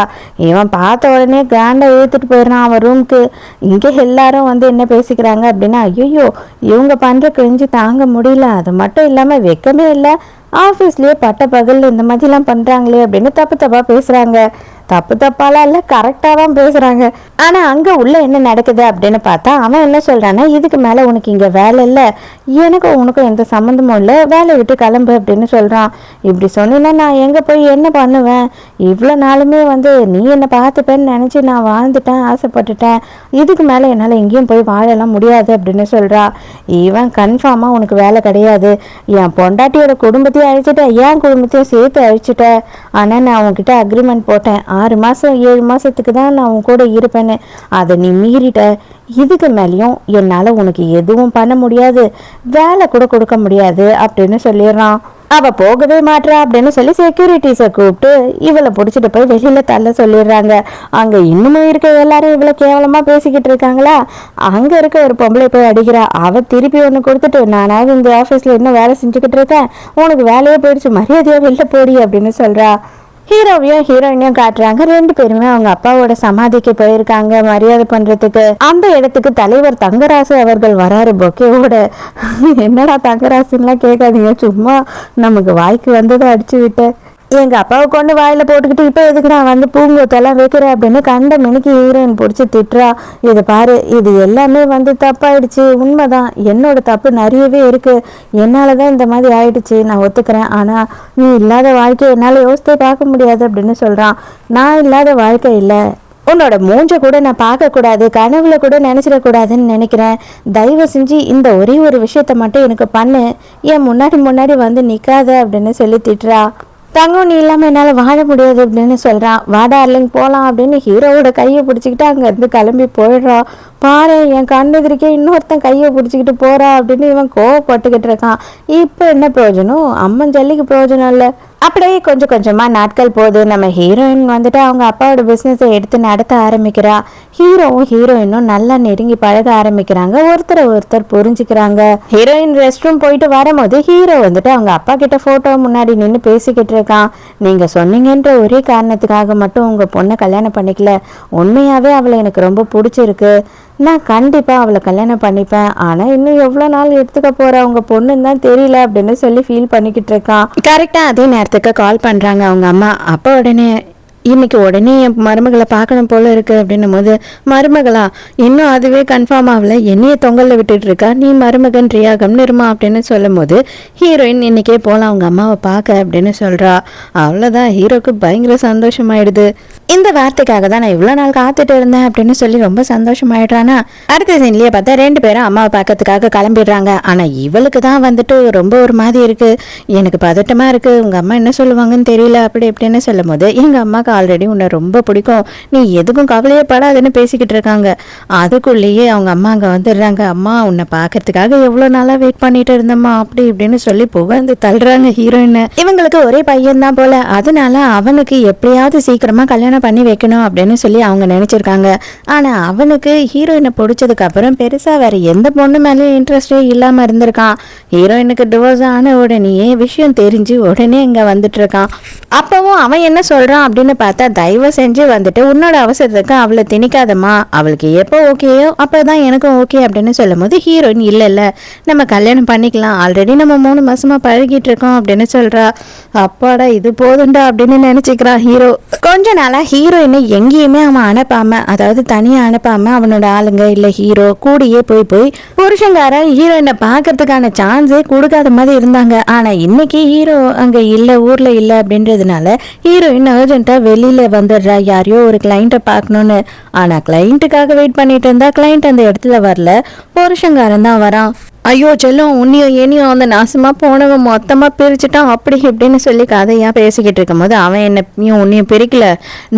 இவன் பார்த்த உடனே கிராண்டாக ஏற்றுட்டு போயிடுறான் அவன் ரூமுக்கு. இங்கே எல்லாரும் என்ன பேசிக்கிறாங்க அப்படின்னா, ஐயோ இவங்க பண்ணுற கிழிஞ்சு தாங்க முடியல, அது மட்டும் இல்லாமல் வெக்கமே இல்லை, ஆஃபீஸ்லேயே பட்ட பகல் இந்த மாதிரிலாம் பண்ணுறாங்களே அப்படின்னு தப்பாக பேசுகிறாங்க. தப்பாலாம் இல்லை, கரெக்டாக தான் பேசுகிறாங்க. ஆனால் அங்கே உள்ள என்ன நடக்குது அப்படின்னு பார்த்தா அவன் என்ன சொல்கிறான்னா, இதுக்கு மேலே உனக்கு இங்கே வேலை இல்லை, எனக்கும் உனக்கும் எந்த சம்மந்தமும் இல்லை, வேலையை விட்டு கிளம்பு அப்படின்னு சொல்கிறான். இப்படி சொன்னீங்கன்னா நான் எங்கே போய் என்ன பண்ணுவேன், இவ்வளோ நாளுமே நீ என்னை பார்த்துப்பேன்னு நினச்சி நான் வாழ்ந்துட்டேன், ஆசைப்பட்டுட்டேன், இதுக்கு மேலே என்னால் எங்கேயும் போய் வாழலாம் முடியாது அப்படின்னு சொல்கிறா. இவன் கன்ஃபார்மாக உனக்கு வேலை கிடையாது, என் பொண்டாட்டியோட குடும்பத்தையும் அழிச்சிட்டேன், என் குடும்பத்தையும் சேர்த்து அழிச்சிட்டேன், ஆனால் நான் உன்கிட்ட அக்ரிமெண்ட் போட்டேன் 6 மாதம் 7 மாதத்துக்கு தான் நான் உன் கூட இருப்பேன்னு, அதை நீ மீறிட்ட, இதுக்கு மேலேயும் என்னால் உனக்கு எதுவும் பண்ண முடியாது, வேலை கூட கொடுக்க முடியாது அப்படின்னு சொல்லிடுறான். அவள் போகவே மாட்டா அப்படின்னு சொல்லி செக்யூரிட்டிஸை கூப்பிட்டு இவளை பிடிச்சிட்டு போய் வெளியில் தள்ள சொல்லிடுறாங்க. அங்கே இன்னுமும் இருக்க எல்லாரும் இவ்வளோ கேவலமாக பேசிக்கிட்டு இருக்காங்களா, அங்கே இருக்க ஒரு பொம்பளை போய் அடிக்கிறா. அவள் திருப்பி ஒன்று கொடுத்துட்டு, நானாவது இந்த ஆஃபீஸில் இன்னும் வேலை செஞ்சுக்கிட்டு இருக்கேன், உனக்கு வேலையே போயிடுச்சு, மரியாதையாக வெளில போடி அப்படின்னு சொல்கிறா. ஹீரோவையும் ஹீரோயினையும் காட்டுறாங்க. 2 பேருமே அவங்க அப்பாவோட சமாதிக்கு போயிருக்காங்க மரியாதை பண்றதுக்கு. அந்த இடத்துக்கு தலைவர் தங்கராசு அவர்கள் வராரு பொக்கேவோட. என்னடா தங்கராசுலாம் கேட்காதீங்க, சும்மா நமக்கு வாய்க்கு வந்ததை அடிச்சு விட்டு எங்கள் அப்பாவை கொண்டு வாயில் போட்டுக்கிட்டு இப்போ எதுக்கு நான் பூங்கொத்தெல்லாம் வைக்கிறேன் அப்படின்னு கண்ட மினிக்கு ஹீரோயின் பிடிச்சி திட்டுறா. இது பாரு, இது எல்லாமே தப்பாயிடுச்சு, உண்மைதான், என்னோட தப்பு நிறையவே இருக்குது, என்னால் தான் இந்த மாதிரி ஆயிடுச்சு, நான் ஒத்துக்கிறேன், ஆனால் நீ இல்லாத வாழ்க்கையை என்னால் யோசித்தே பார்க்க முடியாது அப்படின்னு சொல்கிறான். நான் இல்லாத வாழ்க்கை இல்லை, உன்னோட மூஞ்ச கூட நான் பார்க்கக்கூடாது, கனவுல கூட நினச்சிடக்கூடாதுன்னு நினைக்கிறேன், தயவு செஞ்சு இந்த ஒரே ஒரு விஷயத்த மட்டும் எனக்கு பண்ணு, என் முன்னாடி நிற்காத அப்படின்னு சொல்லி திட்டுறா. தங்கம் நீ இல்லாமல் என்னால் வாழ முடியாது அப்படின்னு சொல்கிறான். வாடார்லிங் போகலாம் அப்படின்னு ஹீரோவோட கையை பிடிச்சிக்கிட்டு அங்கேருந்து கிளம்பி போயிடுறான். பாரு, என் கண்ணெதிரிக்கே இன்னொருத்தன் கையை பிடிச்சிக்கிட்டு போறா அப்படின்னு இவன் கோவப்பட்டுக்கிட்டு இருக்கான். இப்போ என்ன பிரயோஜனம், அம்மன் ஜல்லிக்கு பிரயோஜனம் இல்லை. அப்படியே கொஞ்சம் கொஞ்சமா நாட்கள் போகுது. நம்ம ஹீரோயின் வந்துட்டு அவங்க அப்பாவோட பிசினஸை எடுத்து நடத்த ஆரம்பிக்கிறா. ஹீரோவும் ஹீரோயினும் நல்லா நெருங்கி பழக ஆரம்பிக்கிறாங்க. ஒருத்தர் புரிஞ்சுக்கிறாங்க. ஹீரோயின் ரெஸ்ட் ரூம் போயிட்டு வரும்போது ஹீரோ வந்துட்டு அவங்க அப்பா கிட்ட போட்டோ முன்னாடி நின்று பேசிக்கிட்டு இருக்கான். நீங்க சொன்னீங்கன்ற ஒரே காரணத்துக்காக மட்டும் உங்க பொண்ணை கல்யாணம் பண்ணிக்கல, உண்மையாவே அவளை எனக்கு ரொம்ப பிடிச்சிருக்கு, நான் கண்டிப்பா அவளை கல்யாணம் பண்ணிப்பேன், ஆனா இன்னும் எவ்வளவு நாள் எடுத்துக்க போற உங்க பொண்ணுன்னு தான் தெரியல அப்படின்னு சொல்லி ஃபீல் பண்ணிக்கிட்டு இருக்கான். கரெக்டா அதே நேரத்துக்கு கால் பண்றாங்க அவங்க அம்மா. அப்ப உடனே இன்னைக்கு உடனே என் மருமகளை பார்க்கணும் போல இருக்கு அப்படின்னும் போது, மருமகளா, இன்னும் அதுவே கன்ஃபார்ம் ஆகல, என்னைய தொங்கல்ல விட்டுட்டு இருக்கா, நீ மருமகன் ரியா கம்னிருமா அப்படின்னு சொல்லும் போது ஹீரோயின் இன்னைக்கே போகலாம் அவங்க அம்மாவை பார்க்க அப்படின்னு சொல்றா. அவ்வளோதான், ஹீரோக்கு பயங்கர சந்தோஷமாயிடுது. இந்த வார்த்தைக்காக தான் நான் இவ்வளோ நாள் காத்துட்டு இருந்தேன் அப்படின்னு சொல்லி ரொம்ப சந்தோஷமாயிடுறானா. அடுத்த சீன்லயே பார்த்தா 2 பேரும் அம்மாவை பார்க்கறதுக்காக கிளம்பிடுறாங்க. ஆனா இவளுக்கு தான் வந்துட்டு ரொம்ப ஒரு மாதிரி இருக்கு, எனக்கு பதட்டமா இருக்கு, உங்க அம்மா என்ன சொல்லுவாங்கன்னு தெரியல அப்படி இப்படின்னு சொல்லும் போது, எங்க அம்மாக்கு ஆல்ரெடி உன்னை ரொம்ப பிடிக்கும், நீ எதுக்கும் கவலையே படாதுன்னு பேசிக்கிட்டு இருக்காங்க. அதுக்குள்ளேயே அவங்க அம்மா அங்கே வந்துடுறாங்க. அம்மா உன்னை பார்க்கறதுக்காக எவ்வளோ நாளாக வெயிட் பண்ணிட்டு இருந்தம்மா அப்படி இப்படின்னு சொல்லி புகழ்ந்து தள்ளுறாங்க ஹீரோயின். இவங்களுக்கு ஒரே பையன் தான் போல, அதனால அவனுக்கு எப்படியாவது சீக்கிரமா கல்யாணம் பண்ணி வைக்கணும் அப்படின்னு சொல்லி அவங்க நினைச்சிருக்காங்க. ஆனா அவனுக்கு ஹீரோயினை பிடிச்சதுக்கு அப்புறம் பெருசா வேற எந்த பொண்ணு மேலேயும் இன்ட்ரெஸ்டே இல்லாம இருந்திருக்கான். ஹீரோயினுக்கு டிவோர்ஸ் ஆன உடனேயே விஷயம் தெரிஞ்சு உடனே இங்க வந்துட்டு இருக்கான். அப்பவும் அவன் என்ன சொல்றான் அப்படின்னு பார்த்தா, தயவு செஞ்சு வந்துட்டு உன்னோட அவசரத்துக்கு அவளை திணிக்காதம்மா, அவளுக்கு எப்போ ஓகேயோ அப்பதான் எனக்கும் ஓகே அப்படின்னு சொல்லும் போது ஹீரோயின் இல்ல நம்ம கல்யாணம் பண்ணிக்கலாம், ஆல்ரெடி நம்ம 3 மாசமா பழகிட்டு இருக்கோம் அப்படின்னு சொல்றா. அப்பாடா இது போதுண்டா அப்படின்னு நினைச்சுக்கிறான் ஹீரோ. கொஞ்ச நாளா ஹீரோயினை எங்கேயுமே அவன் அனுப்பாம, அதாவது தனியா அனுப்பாம அவனோட ஆளுங்க இல்ல ஹீரோ கூடியே போய் புருஷங்கார ஹீரோயினை பாக்குறதுக்கான சான்ஸே கொடுக்காத மாதிரி இருந்தாங்க. ஆனா இன்னைக்கு ஹீரோ அங்க இல்ல, ஊர்ல இல்ல அப்படின்றதுனால ஹீரோயின் அர்ஜென்ட்டா வெளியில வந்துடுறா, யாரையோ ஒரு கிளைண்ட்டை பார்க்கணும்னு. ஆனா கிளைண்ட்டுக்காக வெயிட் பண்ணிட்டு இருந்தா கிளைண்ட் அந்த இடத்துல வரல, புருஷங்காரன் தான் வரான். ஐயோ செல்லம், உன்னையும் என்னையும் அந்த நாசமா போனவன் மொத்தமா பிரிச்சுட்டான் அப்படி இப்படின்னு சொல்லி கதையா பேசிக்கிட்டு இருக்கும் போது, அவன் என்னையும் உன்னையும் பிரிக்கல,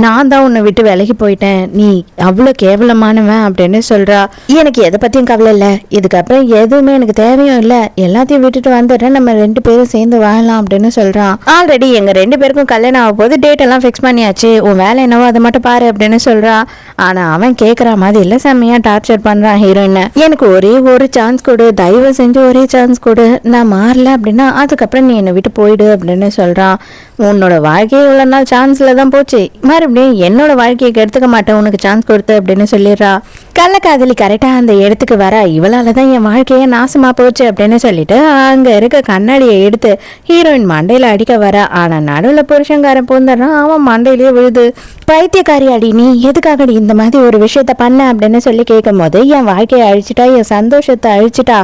நான் தான் உன்னை விட்டு விலகி போயிட்டேன், நீ அவ்வளோ கேவலமானவன் அப்படின்னு சொல்றா. எனக்கு எதை பத்தியும் கவலை இல்லை, இதுக்கப்புறம் எதுவுமே எனக்கு தேவையும் இல்லை, எல்லாத்தையும் விட்டுட்டு வந்துடுறேன், நம்ம 2 பேரும் சேர்ந்து வாழலாம் அப்படின்னு சொல்றான். ஆல்ரெடி எங்க 2 பேருக்கும் கல்யாணம் ஆக போது, டேட் எல்லாம் ஃபிக்ஸ் பண்ணியாச்சு, உன் வேலை என்னவோ அதை மட்டும் பாரு அப்படின்னு சொல்றா. ஆனா அவன் கேட்கற மாதிரி இல்லை, செம்மையா டார்ச்சர் பண்றான் ஹீரோயின். எனக்கு ஒரே ஒரு சான்ஸ் கொடு, தயவு செஞ்சு ஒரே சான்ஸ் கொடு, நான் மாறல அப்படின்னா அதுக்கப்புறம் நீ என்னை விட்டு போயிடு அப்படின்னு சொல்றான். உன்னோட வாழ்க்கையை இவ்வளவு நாள் சான்ஸ்ல தான் போச்சு, மறுபடியும் என்னோட வாழ்க்கையை கெடுத்துக்க மாட்டேன் உனக்கு சான்ஸ் கொடுத்து அப்படின்னு சொல்லிடுறா. கள்ளக்காதலி கரெக்டா அந்த இடத்துக்கு வர, இவளாலதான் என் வாழ்க்கையே நாசமா போச்சு அப்படின்னு சொல்லிட்டு அங்க இருக்க கண்ணாடியை எடுத்து ஹீரோயின் மண்டையில அடிக்க வர. ஆனா நடுவுல புருஷங்காரன் பூந்துடுறான், அவன் மண்டையிலேயே விழுது. பைத்தியக்காரி அடி, நீ எதுக்காக இந்த மாதிரி ஒரு விஷயத்த பண்ண அப்படின்னு சொல்லி கேட்கும் போது, என் வாழ்க்கையை அழிச்சிட்டா, என் சந்தோஷத்தை அழிச்சிட்டா,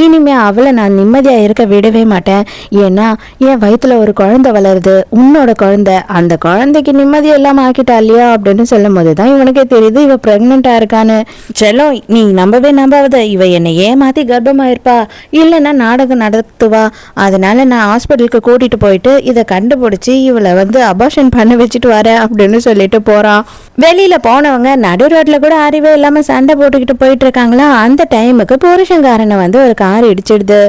இனிமே அவளை நான் நிம்மதியா இருக்க விடவே மாட்டேன், ஏன்னா என் வயிற்றுல ஒரு குழந்தை வளருது, உன்னோட குழந்தை, அந்த குழந்தைக்கு நிம்மதி எல்லாம் ஆக்கிட்டா இல்லையா அப்படின்னு சொல்லும் போதுதான் இவனுக்கே தெரியுது இவ பிரெக்னெண்டா இருக்கான்னு. செல்லம், நீ நம்பவே நம்பாத, இவ என்னை ஏமாத்தி கர்ப்பமாயிருப்பா, இல்லைன்னா நாடகம் நடத்துவா, அதனால நான் ஹாஸ்பிட்டலுக்கு கூட்டிட்டு போயிட்டு இதை கண்டுபிடிச்சி இவளை அபார்ஷன் பண்ண வச்சுட்டு வரேன் அப்படின்னு சொல்லிட்டு போறான். வெளியில போனவங்க நடு ரோட்ல கூட அறிவே இல்லாம சண்டை போட்டுக்கிட்டு போயிட்டு இருக்காங்களா. அந்த டைமுக்கு புருஷங்காரனை ஒரு கார் இடிச்சிடுது.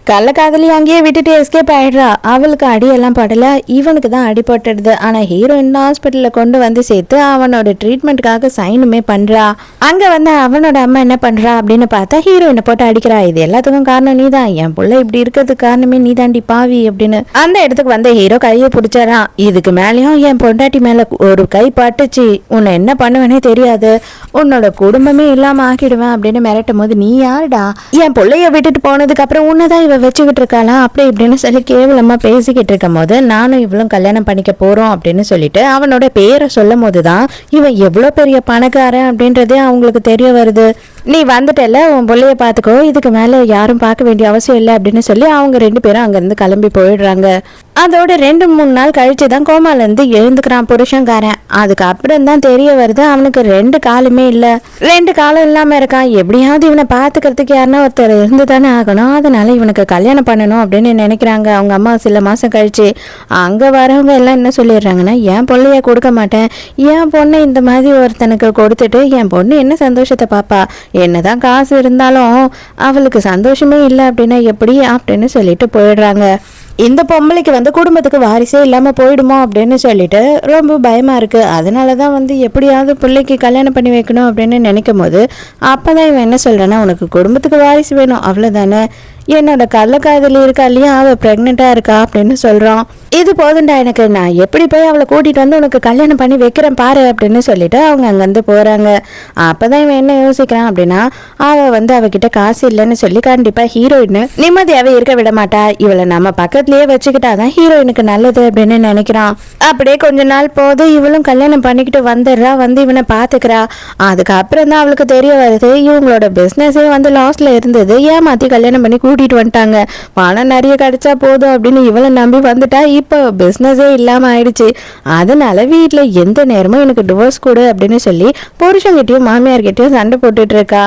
கள்ளக்காதலி அங்கேயே விட்டுட்டு எஸ்கேப் ஆயிடுறா. அவளுக்கு அடியெல்லாம் படல, இவனுக்கு தான் அடிபட்டுடுது. ஆனா ஹீரோயின் ஹாஸ்பிட்டல்ல கொண்டு சேர்த்து அவனோட ட்ரீட்மெண்ட்டுக்காக சைனுமே பண்றா. அங்க அவனோட அம்மா என்ன பண்றா அப்படின்னு பார்த்தா ஹீரோயினை போட்டு அடிக்கிறா. இது எல்லாத்துக்கும் காரணம் நீதான், என் புள்ள இப்படி இருக்கிறதுக்கு காரணமே நீ தாண்டி பாவி அப்படின்னு. அந்த இடத்துக்கு ஹீரோ கையை பிடிச்சாரான். இதுக்கு மேலேயும் என் பொண்டாட்டி மேல ஒரு கை பட்டுச்சு, உன்னை என்ன பண்ணுவேனே தெரியாது, உன்னோட குடும்பமே இல்லாம ஆக்கிடுவேன் அப்படின்னு மிரட்டும் போது, நீ யாருடா, என் பிள்ளைய விட்டுட்டு போனதுக்கு அப்புறம் உன்னதான் இவ வச்சுக்கிட்டு இருக்காளா அப்படி இப்படின்னு சொல்லி கேவலமா பேசிக்கிட்டு இருக்கும் போது, நானும் இவளும் கல்யாணம் பண்ணிக்க போறோம் அப்படின்னு சொல்லிட்டு அவனோட பேரை சொல்லும் போதுதான் இவன் எவ்வளவு பெரிய பணக்காரன் அப்படின்றதே அவங்களுக்கு தெரிய வருது. நீ வந்துட்டல, உன் பிள்ளைய பாத்துக்கோ, இதுக்கு மேல யாரும் பார்க்க வேண்டிய அவசியம் இல்லை அப்படின்னு சொல்லி அவங்க 2 பேரும் அங்கிருந்து கிளம்பி போயிடுறாங்க. அதோட 2-3 நாள் கழிச்சுதான் கோமால இருந்து எழுந்துக்கிறான் புருஷங்காரன். அதுக்கப்புறம் தான் தெரிய வருது அவனுக்கு 2 காலுமே இல்ல. 2 காலம் இல்லாம இருக்கான். எப்படியாவது இவனை பாத்துக்கிறதுக்கு யாருன்னா ஒருத்தர் இருந்து தானே ஆகணும், அதனால இவனுக்கு கல்யாணம் பண்ணணும் அப்படின்னு நினைக்கிறாங்க அவங்க அம்மா. சில மாசம் கழிச்சு அங்க வரவங்க எல்லாம் என்ன சொல்லிடுறாங்கன்னா, என் பொண்ணைய கொடுக்க மாட்டேன், என் பொண்ணை இந்த மாதிரி ஒருத்தனுக்கு கொடுத்துட்டு என் பொண்ணு என்ன சந்தோஷத்தை பாப்பா, என்னதான் காசு இருந்தாலும் அவளுக்கு சந்தோஷமே இல்லை அப்படின்னா எப்படி அப்படின்னு சொல்லிட்டு போயிடுறாங்க. இந்த பொம்பளைக்கு வந்து குடும்பத்துக்கு வாரிசே இல்லாமல் போயிடுமோ அப்படின்னு சொல்லிட்டு ரொம்ப பயமாக இருக்குது. அதனால தான் வந்து எப்படியாவது பிள்ளைக்கு கல்யாணம் பண்ணி வைக்கணும் அப்படின்னு நினைக்கும் போது அப்போ தான் இவன் என்ன சொல்கிறேன்னா, உனக்கு குடும்பத்துக்கு வாரிசு வேணும் அவ்வளோதானே, என்னோட கள்ளக்காதலி இருக்கா இல்லையா, அவள் ப்ரெக்னெண்ட்டாக இருக்கா அப்படின்னு சொல்கிறான். இது போதுண்டா எனக்கு, நான் எப்படி போய் அவளை கூட்டிகிட்டு வந்து உனக்கு கல்யாணம் பண்ணி வைக்கிறேன் பாரு அப்படின்னு சொல்லிட்டு அவங்க அங்கேருந்து போகிறாங்க. அப்போ தான் இவன் என்ன யோசிக்கிறான் அப்படின்னா, அவள் வந்து அவகிட்ட காசு இல்லைன்னு சொல்லி கண்டிப்பாக ஹீரோயின் நிம்மதியாகவே இருக்க விட மாட்டா, இவளை நம்ம பக்கத்துலேயே வச்சுக்கிட்டாதான் ஹீரோயினுக்கு நல்லது அப்படின்னு நினைக்கிறான். அப்படியே கொஞ்ச நாள் போது இவளும் கல்யாணம் பண்ணிக்கிட்டு வந்துடுறா, வந்து இவனை பார்த்துக்கிறா. அதுக்கப்புறம் தான் அவளுக்கு தெரிய வருது இவங்களோட பிஸ்னஸே வந்து லாஸ்ல இருந்தது, ஏமாற்றி கல்யாணம் பண்ணி கூட்டிகிட்டு வந்துட்டாங்க. பணம் நிறைய கிடைச்சா போதும் அப்படின்னு இவளை நம்பி வந்துட்டா, இப்போ பிஸ்னஸே இல்லாமல் ஆயிடுச்சு. அதனால வீட்டில் எந்த நேரமும் எனக்கு டிவோர்ஸ் கொடு அப்படின்னு சொல்லி புருஷங்கிட்டையும் மாமியார்கிட்டையும் சண்டை போட்டுட்டு இருக்கா.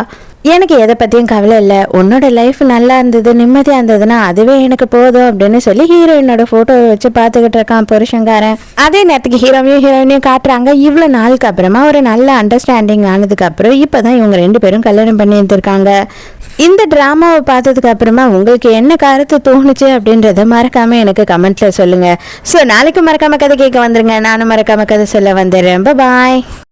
எனக்கு எதை பற்றியும் கவலை இல்லை, உன்னோட லைஃப் நல்லா இருந்தது நிம்மதியாக இருந்ததுன்னா அதுவே எனக்கு போதும் அப்படின்னு சொல்லி ஹீரோயினோட ஃபோட்டோவை வச்சு பார்த்துக்கிட்டு இருக்கான் புருஷங்காரன். அதே நேரத்துக்கு ஹீரோயினையும் காட்டுறாங்க. இவ்வளோ நாளுக்கு அப்புறமா ஒரு நல்ல அண்டர்ஸ்டாண்டிங் ஆனதுக்கப்புறம் இப்போ தான் இவங்க 2 பேரும் கல்யாணம் பண்ணி இருந்திருக்காங்க. இந்த ட்ராமாவை பார்த்ததுக்கு அப்புறமா உங்களுக்கு என்ன கருத்து தோணுச்சு அப்படின்றத மறக்காம எனக்கு கமெண்ட்ல சொல்லுங்க. ஸோ நாளைக்கு மறக்காம கதை கேட்க வந்துருங்க, நானும் மறக்காம கதை சொல்ல வந்துடுறேன். பாய்.